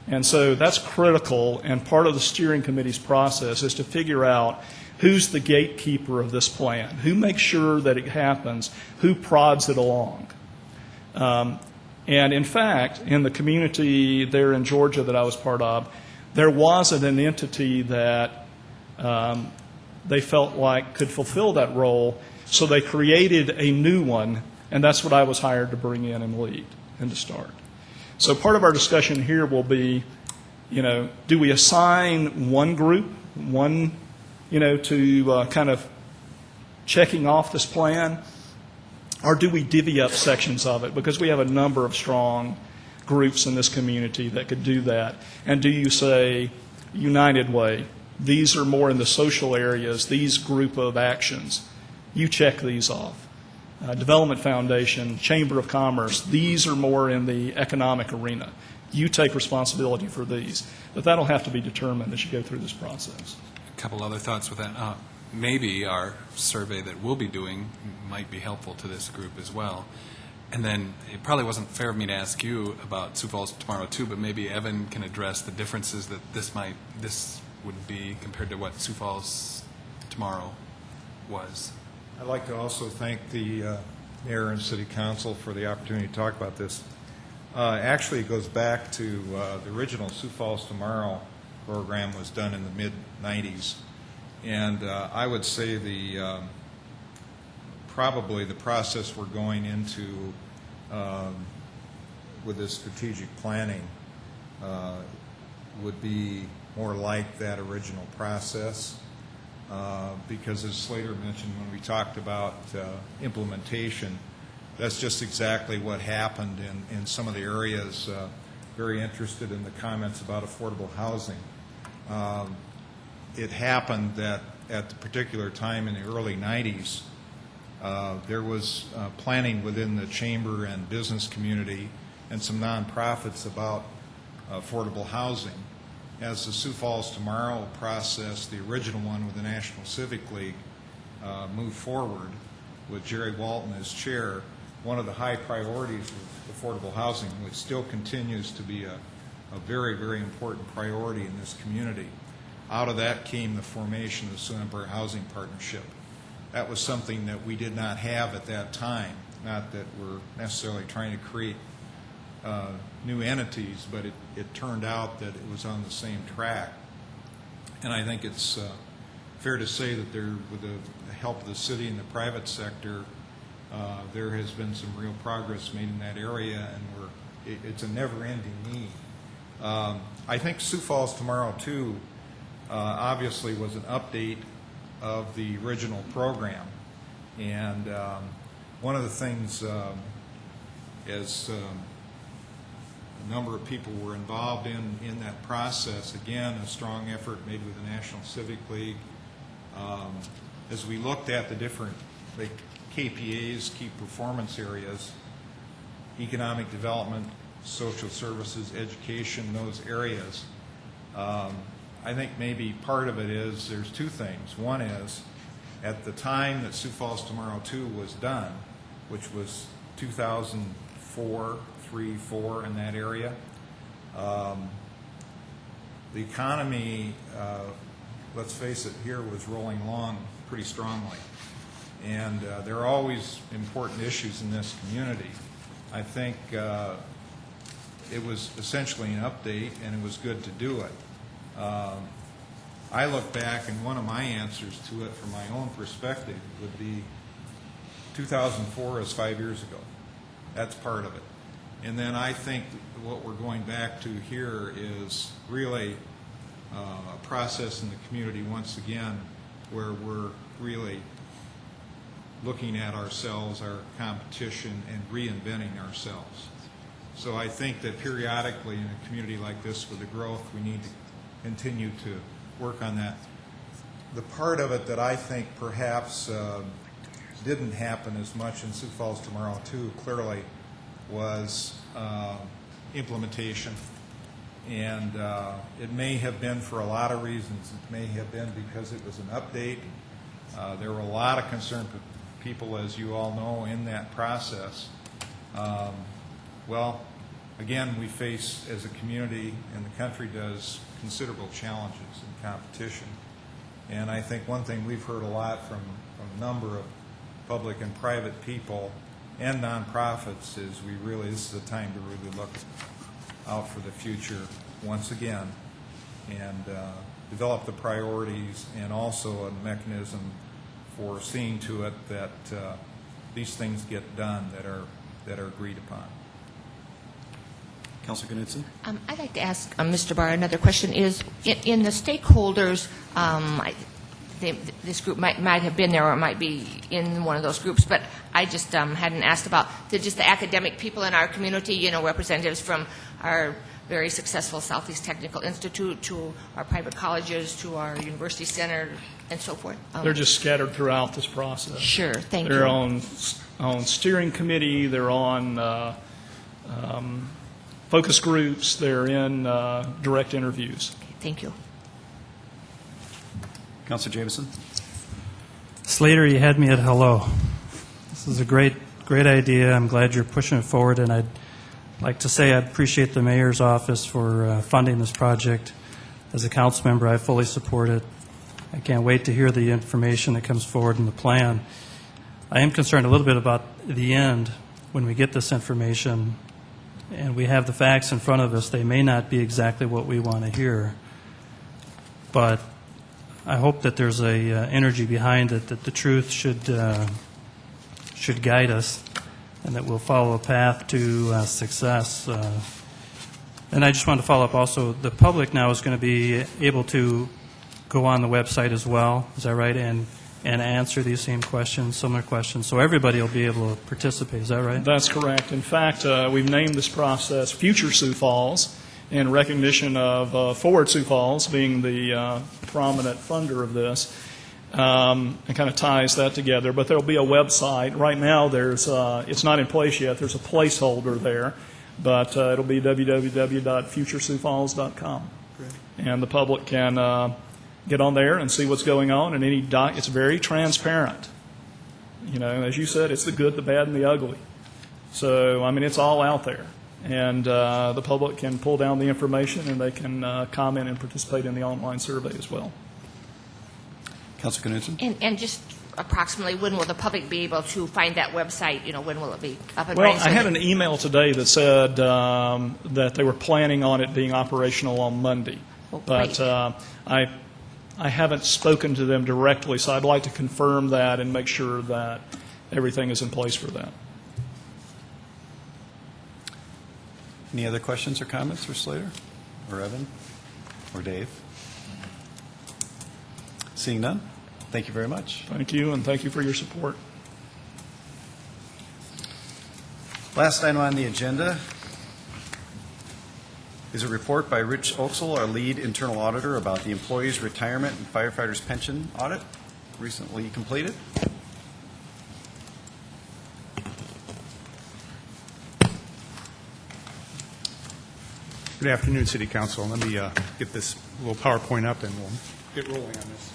[SPEAKER 10] And so that's critical, and part of the steering committee's process is to figure out who's the gatekeeper of this plan, who makes sure that it happens, who prods it along. And in fact, in the community there in Georgia that I was part of, there wasn't an entity that they felt like could fulfill that role, so they created a new one, and that's what I was hired to bring in and lead and to start. So part of our discussion here will be, you know, do we assign one group, to kind of checking off this plan, or do we divvy up sections of it? Because we have a number of strong groups in this community that could do that. And do you say, United Way, these are more in the social areas, these group of actions, you check these off. Development Foundation, Chamber of Commerce, these are more in the economic arena. You take responsibility for these. But that'll have to be determined as you go through this process.
[SPEAKER 9] A couple other thoughts with that. Maybe our survey that we'll be doing might be helpful to this group as well. And then it probably wasn't fair of me to ask you about Sioux Falls tomorrow too, but maybe Evan can address the differences that this would be compared to what Sioux Falls tomorrow was.
[SPEAKER 11] I'd like to also thank the Mayor and City Council for the opportunity to talk about this. Actually, it goes back to the original Sioux Falls Tomorrow program was done in the mid-'90s. And I would say probably the process we're going into with this strategic planning would be more like that original process. Because as Slater mentioned when we talked about implementation, that's just exactly what happened in some of the areas. Very interested in the comments about affordable housing. It happened that at the particular time in the early 90s, there was planning within the chamber and business community and some nonprofits about affordable housing. As the Sioux Falls Tomorrow process, the original one with the National Civic League, moved forward with Jerry Walton as chair, one of the high priorities was affordable housing, which still continues to be a very, very important priority in this community. Out of that came the formation of the Sioux Empire Housing Partnership. That was something that we did not have at that time, not that we're necessarily trying to create new entities, but it turned out that it was on the same track. And I think it's fair to say that with the help of the city and the private sector, there has been some real progress made in that area, and it's a never-ending need. I think Sioux Falls Tomorrow, too, obviously was an update of the original program. And one of the things as a number of people were involved in that process. Again, a strong effort made with the National Civic League. As we looked at the different KPAs, key performance areas, economic development, social services, education, those areas, I think maybe part of it is there's two things. One is at the time that Sioux Falls Tomorrow 2 was done, which was 2004, 3, 4 in that area. The economy, let's face it, here was rolling along pretty strongly. And there are always important issues in this community. I think it was essentially an update, and it was good to do it. I look back, and one of my answers to it from my own perspective would be 2004 is 5 years ago. That's part of it. And then I think what we're going back to here is really a process in the community once again where we're really looking at ourselves, our competition, and reinventing ourselves. So I think that periodically in a community like this with the growth, we need to continue to work on that. The part of it that I think perhaps didn't happen as much in Sioux Falls tomorrow, too, clearly, was implementation. And it may have been for a lot of reasons. It may have been because it was an update. There were a lot of concerned people, as you all know, in that process. Well, again, we face, as a community, and the country does, considerable challenges in competition. And I think one thing we've heard a lot from a number of public and private people and nonprofits is this is a time to really look out for the future once again and develop the priorities and also a mechanism for seeing to it that these things get done that are agreed upon.
[SPEAKER 1] Councilor Knudsen?
[SPEAKER 5] I'd like to ask Mr. Barr another question. Is in the stakeholders, this group might have been there or might be in one of those groups, but I just hadn't asked about just the academic people in our community, representatives from our very successful Southeast Technical Institute to our private colleges to our university center and so forth.
[SPEAKER 10] They're just scattered throughout this process.
[SPEAKER 5] Sure, thank you.
[SPEAKER 10] They're on steering committee, they're on focus groups, they're in direct interviews.
[SPEAKER 5] Thank you.
[SPEAKER 1] Councilor Jameson?
[SPEAKER 3] Slater, you had me at hello. This is a great idea. I'm glad you're pushing it forward, and I'd like to say I appreciate the mayor's office for funding this project. As a council member, I fully support it. I can't wait to hear the information that comes forward in the plan. I am concerned a little bit about the end when we get this information and we have the facts in front of us. They may not be exactly what we want to hear, but I hope that there's a energy behind it, that the truth should guide us, and that we'll follow a path to success. And I just want to follow up also, the public now is going to be able to go on the website as well, is that right, and answer these same questions, similar questions, so everybody will be able to participate, is that right?
[SPEAKER 10] That's correct. In fact, we've named this process Future Sioux Falls in recognition of Forward Sioux Falls being the prominent funder of this. It kind of ties that together. But there will be a website. Right now, it's not in place yet. There's a placeholder there. But it'll be www.futuresiouxfalls.com. And the public can get on there and see what's going on. And it's very transparent. As you said, it's the good, the bad, and the ugly. So, it's all out there. And the public can pull down the information, and they can comment and participate in the online survey as well.
[SPEAKER 1] Councilor Knudsen?
[SPEAKER 5] And just approximately when will the public be able to find that website? When will it be up and running?
[SPEAKER 10] Well, I had an email today that said that they were planning on it being operational on Monday. But I haven't spoken to them directly, so I'd like to confirm that and make sure that everything is in place for that.
[SPEAKER 1] Any other questions or comments for Slater or Evan or Dave? Seeing none, thank you very much.
[SPEAKER 10] Thank you, and thank you for your support.
[SPEAKER 1] Last item on the agenda is a report by Rich Oaksel, our lead internal auditor, about the employees' retirement and firefighters' pension audit recently completed.
[SPEAKER 12] Good afternoon, City Council. Let me get this little PowerPoint up and we'll get rolling on this.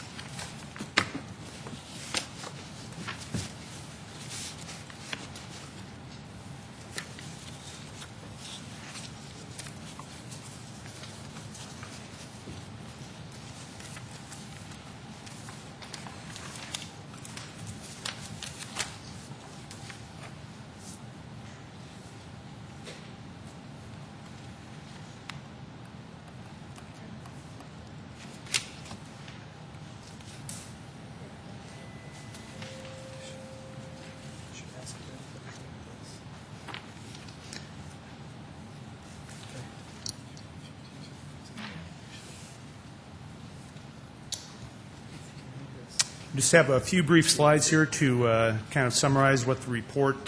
[SPEAKER 12] Just have a few brief slides here to kind of summarize what the report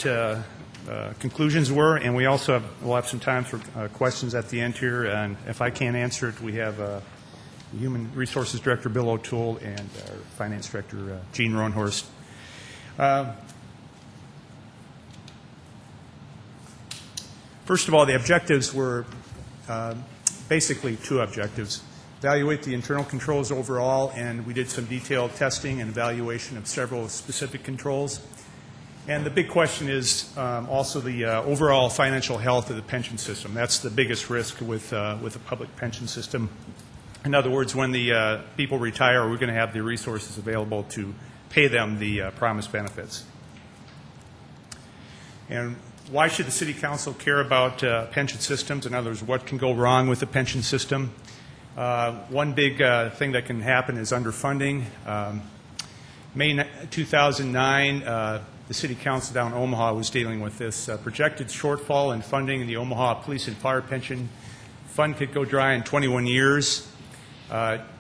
[SPEAKER 12] conclusions were, and we'll have some time for questions at the end here. And if I can't answer it, we have Human Resources Director Bill O'Toole and our Finance Director Gene Rohnhorst. First of all, the objectives were basically two objectives. Evaluate the internal controls overall, and we did some detailed testing and evaluation of several specific controls. And the big question is also the overall financial health of the pension system. That's the biggest risk with a public pension system. In other words, when the people retire, are we going to have the resources available to pay them the promised benefits? And why should the City Council care about pension systems? In other words, what can go wrong with the pension system? One big thing that can happen is underfunding. May 2009, the City Council down in Omaha was dealing with this projected shortfall in funding in the Omaha Police and Fire Pension Fund could go dry in 21 years.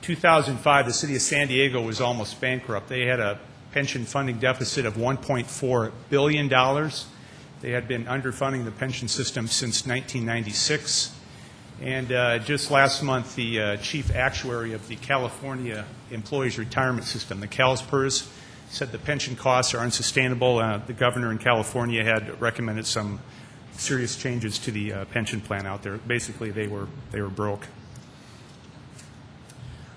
[SPEAKER 12] 2005, the City of San Diego was almost bankrupt. They had a pension funding deficit of $1.4 billion. They had been underfunding the pension system since 1996. And just last month, the chief actuary of the California Employees Retirement System, the CalSPERS, said the pension costs are unsustainable. The governor in California had recommended some serious changes to the pension plan out there. Basically, they were broke.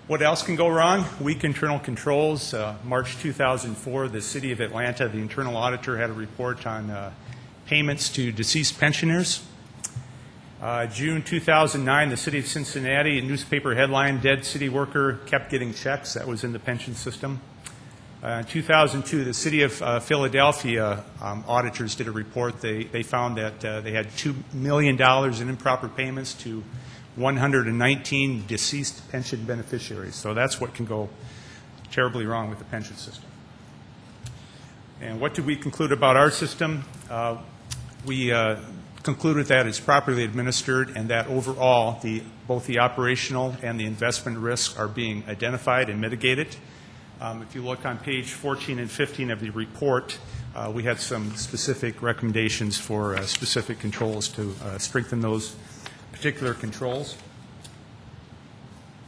[SPEAKER 12] What else can go wrong? Weak internal controls. March 2004, the City of Atlanta, the internal auditor, had a report on payments to deceased pensioners. June 2009, the City of Cincinnati, a newspaper headline, dead city worker kept getting checks. That was in the pension system. 2002, the City of Philadelphia auditors did a report. They found that they had $2 million in improper payments to 119 deceased pension beneficiaries. So that's what can go terribly wrong with the pension system. And what did we conclude about our system? We concluded that it's properly administered and that overall both the operational and the investment risks are being identified and mitigated. If you look on page 14 and 15 of the report, we had some specific recommendations for specific controls to strengthen those particular controls.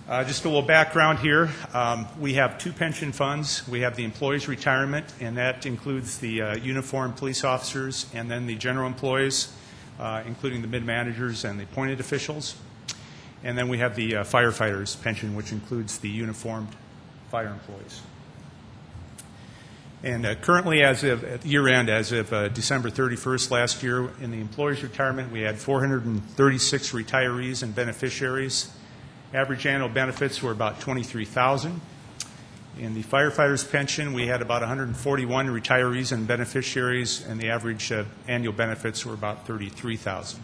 [SPEAKER 12] Just a little background here. We have two pension funds. We have the employees' retirement, and that includes the uniformed police officers and then the general employees, including the mid-managers and the appointed officials. And then we have the firefighters' pension, which includes the uniformed fire employees. And currently, as of year-end, as of December 31st last year, in the employees' retirement, we had 436 retirees and beneficiaries. Average annual benefits were about $23,000. In the firefighters' pension, we had about 141 retirees and beneficiaries, and the average annual benefits were about $33,000.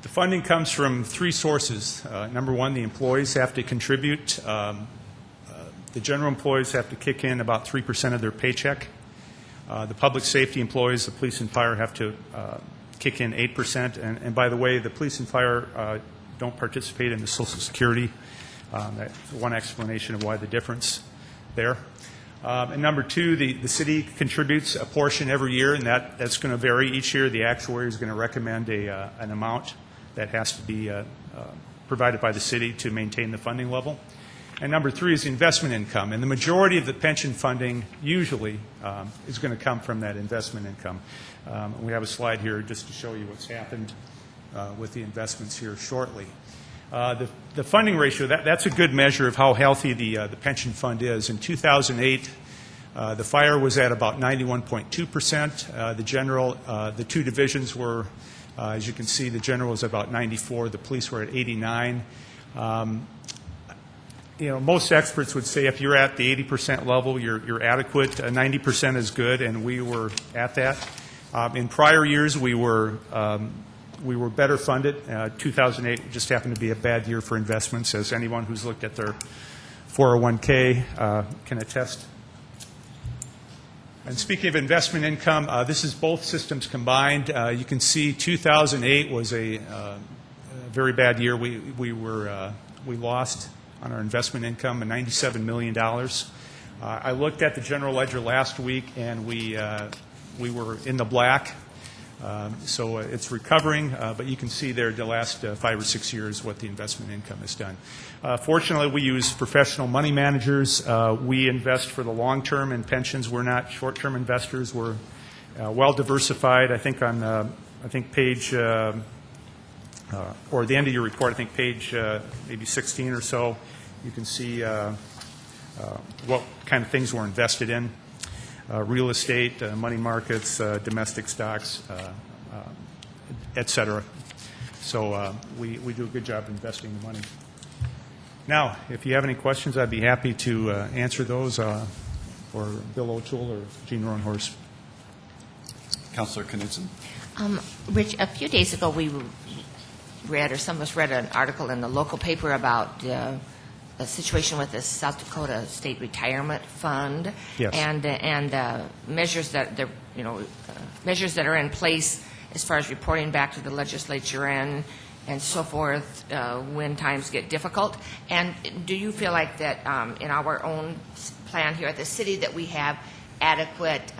[SPEAKER 12] The funding comes from three sources. Number one, the employees have to contribute. The general employees have to kick in about 3% of their paycheck. The public safety employees, the police and fire, have to kick in 8%. And by the way, the police and fire don't participate in the Social Security. That's one explanation of why the difference there. And number two, the city contributes a portion every year, and that's going to vary each year. The actuary is going to recommend an amount that has to be provided by the city to maintain the funding level. And number three is investment income. And the majority of the pension funding usually is going to come from that investment income. We have a slide here just to show you what's happened with the investments here shortly. The funding ratio, that's a good measure of how healthy the pension fund is. In 2008, the fire was at about 91.2%. The general, the two divisions were, as you can see, the general was about 94. The police were at 89. Most experts would say if you're at the 80% level, you're adequate. 90% is good, and we were at that. In prior years, we were better funded. 2008 just happened to be a bad year for investments, as anyone who's looked at their 401k can attest. And speaking of investment income, this is both systems combined. You can see 2008 was a very bad year. We lost on our investment income, $97 million. I looked at the general ledger last week, and we were in the black. So it's recovering, but you can see there the last 5 or 6 years what the investment income has done. Fortunately, we use professional money managers. We invest for the long term in pensions. We're not short-term investors. We're well diversified. I think on page or the end of your report, I think page maybe 16 or so, you can see what kind of things we're invested in. Real estate, money markets, domestic stocks, et cetera. So we do a good job investing the money. Now, if you have any questions, I'd be happy to answer those for Bill O'Toole or Gene Roanhorse.
[SPEAKER 1] Councilor Knudsen?
[SPEAKER 5] Rich, a few days ago we read, or some of us read, an article in the local paper about a situation with the South Dakota State Retirement Fund.
[SPEAKER 12] Yes.
[SPEAKER 5] and measures that measures that are in place as far as reporting back to the legislature and so forth when times get difficult. And do you feel like that in our own plan here at the city that we have adequate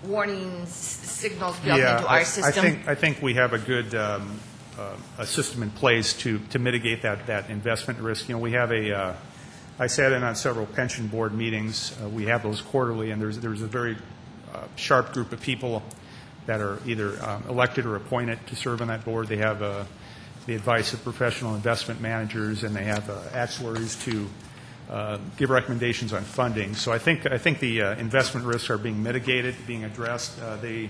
[SPEAKER 5] warning signals built into our system?
[SPEAKER 12] I think we have a good a system in place to mitigate that investment risk. You know, we have I sat in on several pension board meetings. We have those quarterly, and there's a very sharp group of people that are either elected or appointed to serve on that board. They have the advice of professional investment managers, and they have actuaries to give recommendations on funding. So I think the investment risks are being mitigated, being addressed. They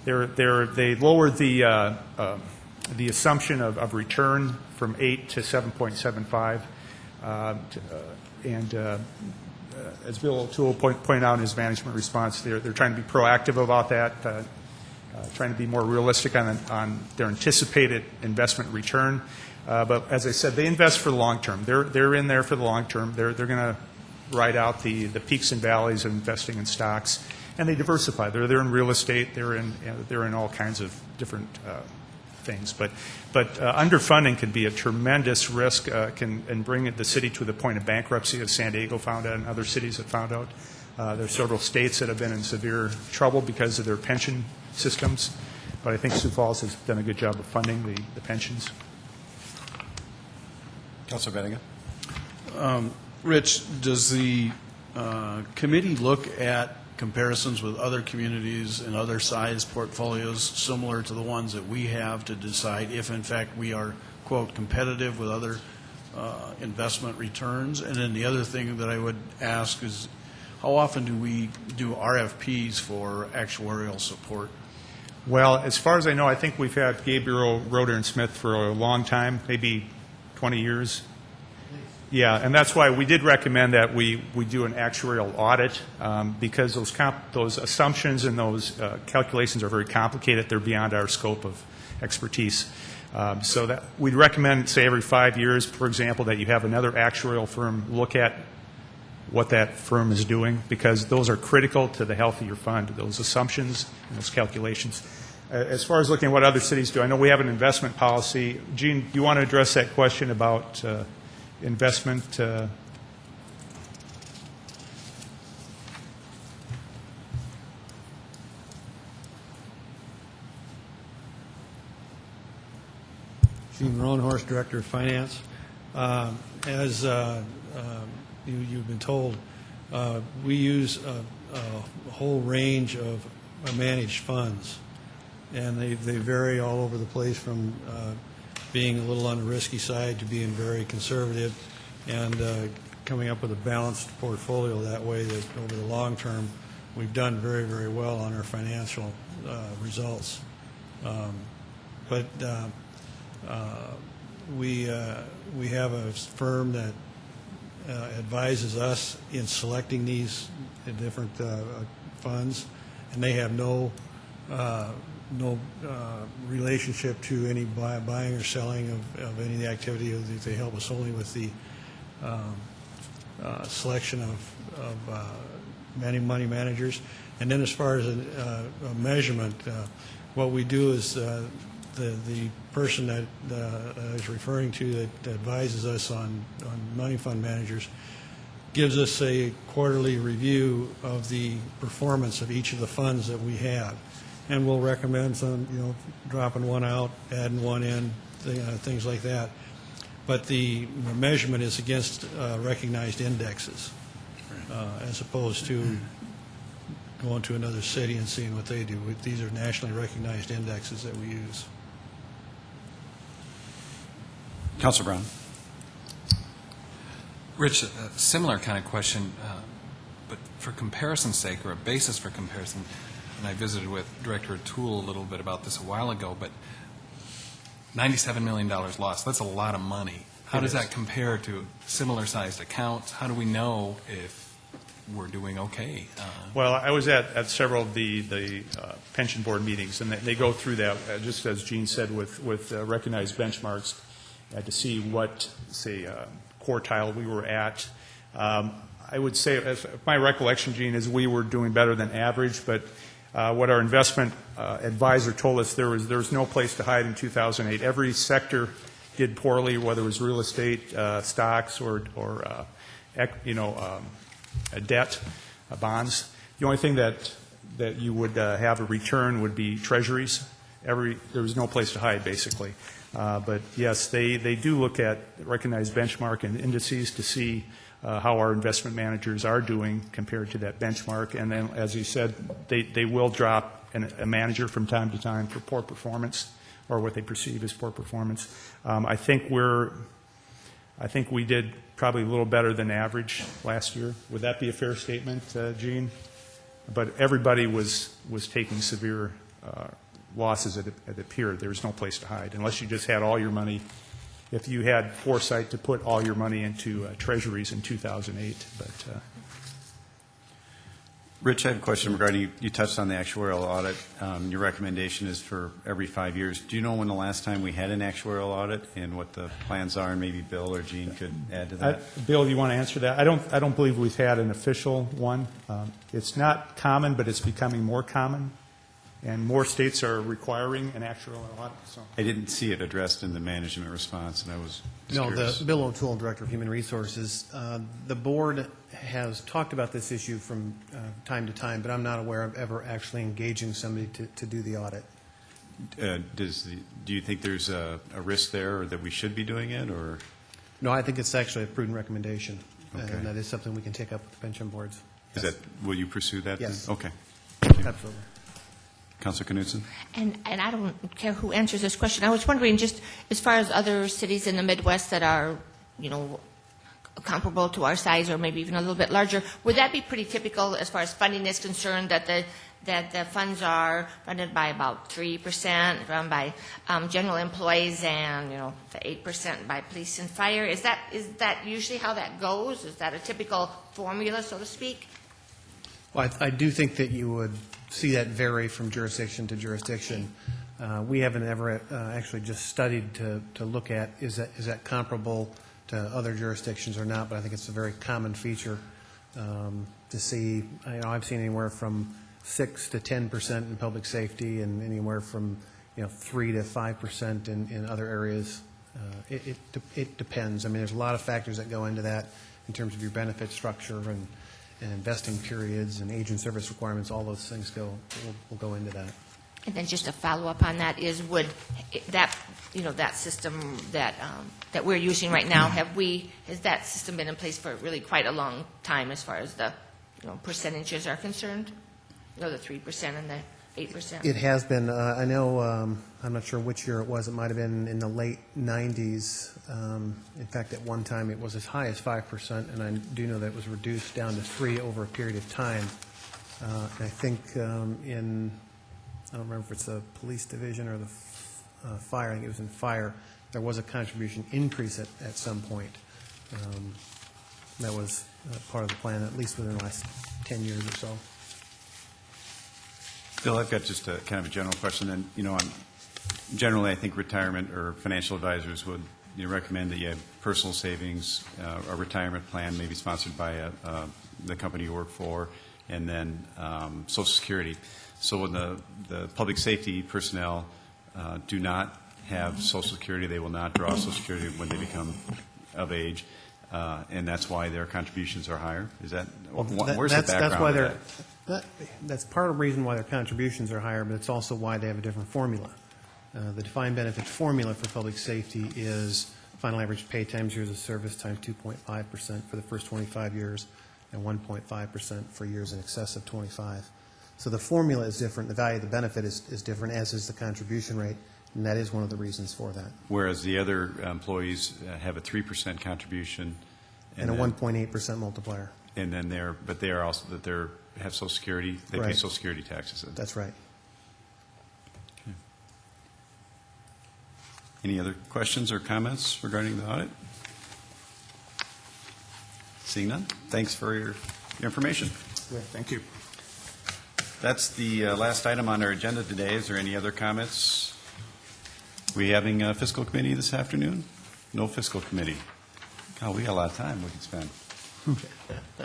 [SPEAKER 12] lowered the assumption of return from 8 to 7.75, and as Bill O'Toole pointed out in his management response, they're trying to be proactive about that, trying to be more realistic on their anticipated investment return. But as I said, they invest for the long term. They're in there for the long term. They're going to ride out the peaks and valleys of investing in stocks, and they diversify. They're in real estate. They're in all kinds of different things. But underfunding can be a tremendous risk, and bring the city to the point of bankruptcy, as San Diego found out and other cities have found out. There are several states that have been in severe trouble because of their pension systems. But I think Sioux Falls has done a good job of funding the pensions.
[SPEAKER 1] Councilor Bennigan?
[SPEAKER 8] Rich, does the committee look at comparisons with other communities and other size portfolios similar to the ones that we have to decide if, in fact, we are, quote, competitive with other investment returns? And then the other thing that I would ask is, how often do we do RFPs for actuarial support?
[SPEAKER 12] Well, as far as I know, I think we've had Gabriel, Roeder, and Smith for a long time, maybe 20 years. Yeah, and that's why we did recommend that we do an actuarial audit, because those assumptions and those calculations are very complicated. They're beyond our scope of expertise. So that we'd recommend, say, every 5 years, for example, that you have another actuarial firm look at what that firm is doing, because those are critical to the health of your fund, those assumptions and those calculations. As far as looking at what other cities do, I know we have an investment policy. Gene, do you want to address that question about investment?
[SPEAKER 13] Gene Roanhorse, Director of Finance. As you've been told, we use a whole range of managed funds, and they vary all over the place from being a little on the risky side to being very conservative, and coming up with a balanced portfolio that way that over the long term we've done very, very well on our financial results. But we have a firm that advises us in selecting these different funds, and they have no relationship to any buying or selling of any of the activity. They help us only with the selection of money managers. And then as far as a measurement, what we do is the person that I was referring to that advises us on money fund managers gives us a quarterly review of the performance of each of the funds that we have. And we'll recommend some, dropping one out, adding one in, things like that. But the measurement is against recognized indexes, as opposed to going to another city and seeing what they do. These are nationally recognized indexes that we use.
[SPEAKER 1] Councilor Brown.
[SPEAKER 4] Rich, a similar kind of question, but for comparison's sake, or a basis for comparison, and I visited with Director O'Toole a little bit about this a while ago, but $97 million lost, that's a lot of money. How does that compare to similar-sized accounts? How do we know if we're doing okay?
[SPEAKER 12] Well, I was at several of the pension board meetings, and they go through that, just as Gene said, with recognized benchmarks to see what, say, quartile we were at. I would say, my recollection, Gene, is we were doing better than average, but what our investment advisor told us, there was no place to hide in 2008. Every sector did poorly, whether it was real estate, stocks, or debt, bonds. The only thing that you would have a return would be treasuries. There was no place to hide, basically. But yes, they do look at recognized benchmark and indices to see how our investment managers are doing compared to that benchmark. And then, as you said, they will drop a manager from time to time for poor performance or what they perceive as poor performance. I think we did probably a little better than average last year. Would that be a fair statement, Gene? But everybody was taking severe losses, it appeared. There was no place to hide, unless you just had all your money. If you had foresight to put all your money into treasuries in 2008. But
[SPEAKER 1] Rich, I have a question regarding, you touched on the actuarial audit. Your recommendation is for every 5 years. Do you know when the last time we had an actuarial audit and what the plans are? And maybe Bill or Gene could add to that.
[SPEAKER 12] Bill, do you want to answer that? I don't believe we've had an official one. It's not common, but it's becoming more common. And more states are requiring an actuarial audit. So
[SPEAKER 1] I didn't see it addressed in the management response, and I was just curious.
[SPEAKER 14] Bill O'Toole, Director of Human Resources. The board has talked about this issue from time to time, but I'm not aware of ever actually engaging somebody to do the audit.
[SPEAKER 1] Do you think there's a risk there, or that we should be doing it, or?
[SPEAKER 14] No, I think it's actually a prudent recommendation,
[SPEAKER 1] Okay.
[SPEAKER 14] and that is something we can take up with the pension boards.
[SPEAKER 1] Will you pursue that?
[SPEAKER 14] Yes.
[SPEAKER 1] Then? Okay. Thank you.
[SPEAKER 14] Absolutely.
[SPEAKER 5] And
[SPEAKER 1] Councilor Knudsen?
[SPEAKER 5] I don't care who answers this question. I was wondering, just as far as other cities in the Midwest that are, comparable to our size or maybe even a little bit larger, would that be pretty typical as far as funding is concerned, that the funds are funded by about 3% run by general employees and, the 8% by police and fire? Is that usually how that goes? Is that a typical formula, so to speak?
[SPEAKER 14] Well, I do think that you would see that vary from jurisdiction to jurisdiction. We haven't ever actually just studied to look at is that comparable to other jurisdictions or not, but I think it's a very common feature to see. I've seen anywhere from 6 to 10% in public safety, and anywhere from 3 to 5% in other areas. It depends. I mean, there's a lot of factors that go into that in terms of your benefit structure and investing periods and age and service requirements. All those things will go into that.
[SPEAKER 5] And then just a follow-up on that is, would that, that system that we're using right now, has that system been in place for really quite a long time as far as the, percentages are concerned? The 3% and the 8%?
[SPEAKER 14] It has been. I know, I'm not sure which year it was. It might have been in the late 90s. In fact, at one time it was as high as 5%, and I do know that it was reduced down to 3% over a period of time. And I think I don't remember if it's the police division or the fire. I think it was in fire. There was a contribution increase at some point. That was part of the plan, at least within the last 10 years or so.
[SPEAKER 1] Bill, I've got just a kind of a general question. And, generally, I think retirement or financial advisors would recommend that you have personal savings, a retirement plan, maybe sponsored by the company you work for, and then Social Security. So when the public safety personnel do not have Social Security. They will not draw Social Security when they become of age, and that's why their contributions are higher? Is that, where's the background
[SPEAKER 14] That's why
[SPEAKER 1] of
[SPEAKER 14] they're,
[SPEAKER 1] that?
[SPEAKER 14] that's part of the reason why their contributions are higher, but it's also why they have a different formula. The defined benefit formula for public safety is final average pay times years of service times 2.5% for the first 25 years and 1.5% for years in excess of 25. So the formula is different, the value of the benefit is different, as is the contribution rate, and that is one of the reasons for that.
[SPEAKER 1] Whereas the other employees have a 3% contribution.
[SPEAKER 14] And a
[SPEAKER 1] then-
[SPEAKER 14] 1.8% multiplier.
[SPEAKER 1] And then they are also, have Social Security, they pay
[SPEAKER 14] Right.
[SPEAKER 1] Social Security taxes.
[SPEAKER 14] That's right.
[SPEAKER 1] Any other questions or comments regarding the audit? Seeing none, thanks for your information.
[SPEAKER 12] Thank you.
[SPEAKER 1] That's the last item on our agenda today. Is there any other comments? We having a fiscal committee this afternoon? No fiscal committee. God, we got a lot of time we can spend.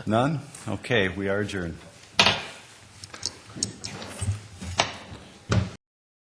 [SPEAKER 1] None? Okay, we are adjourned.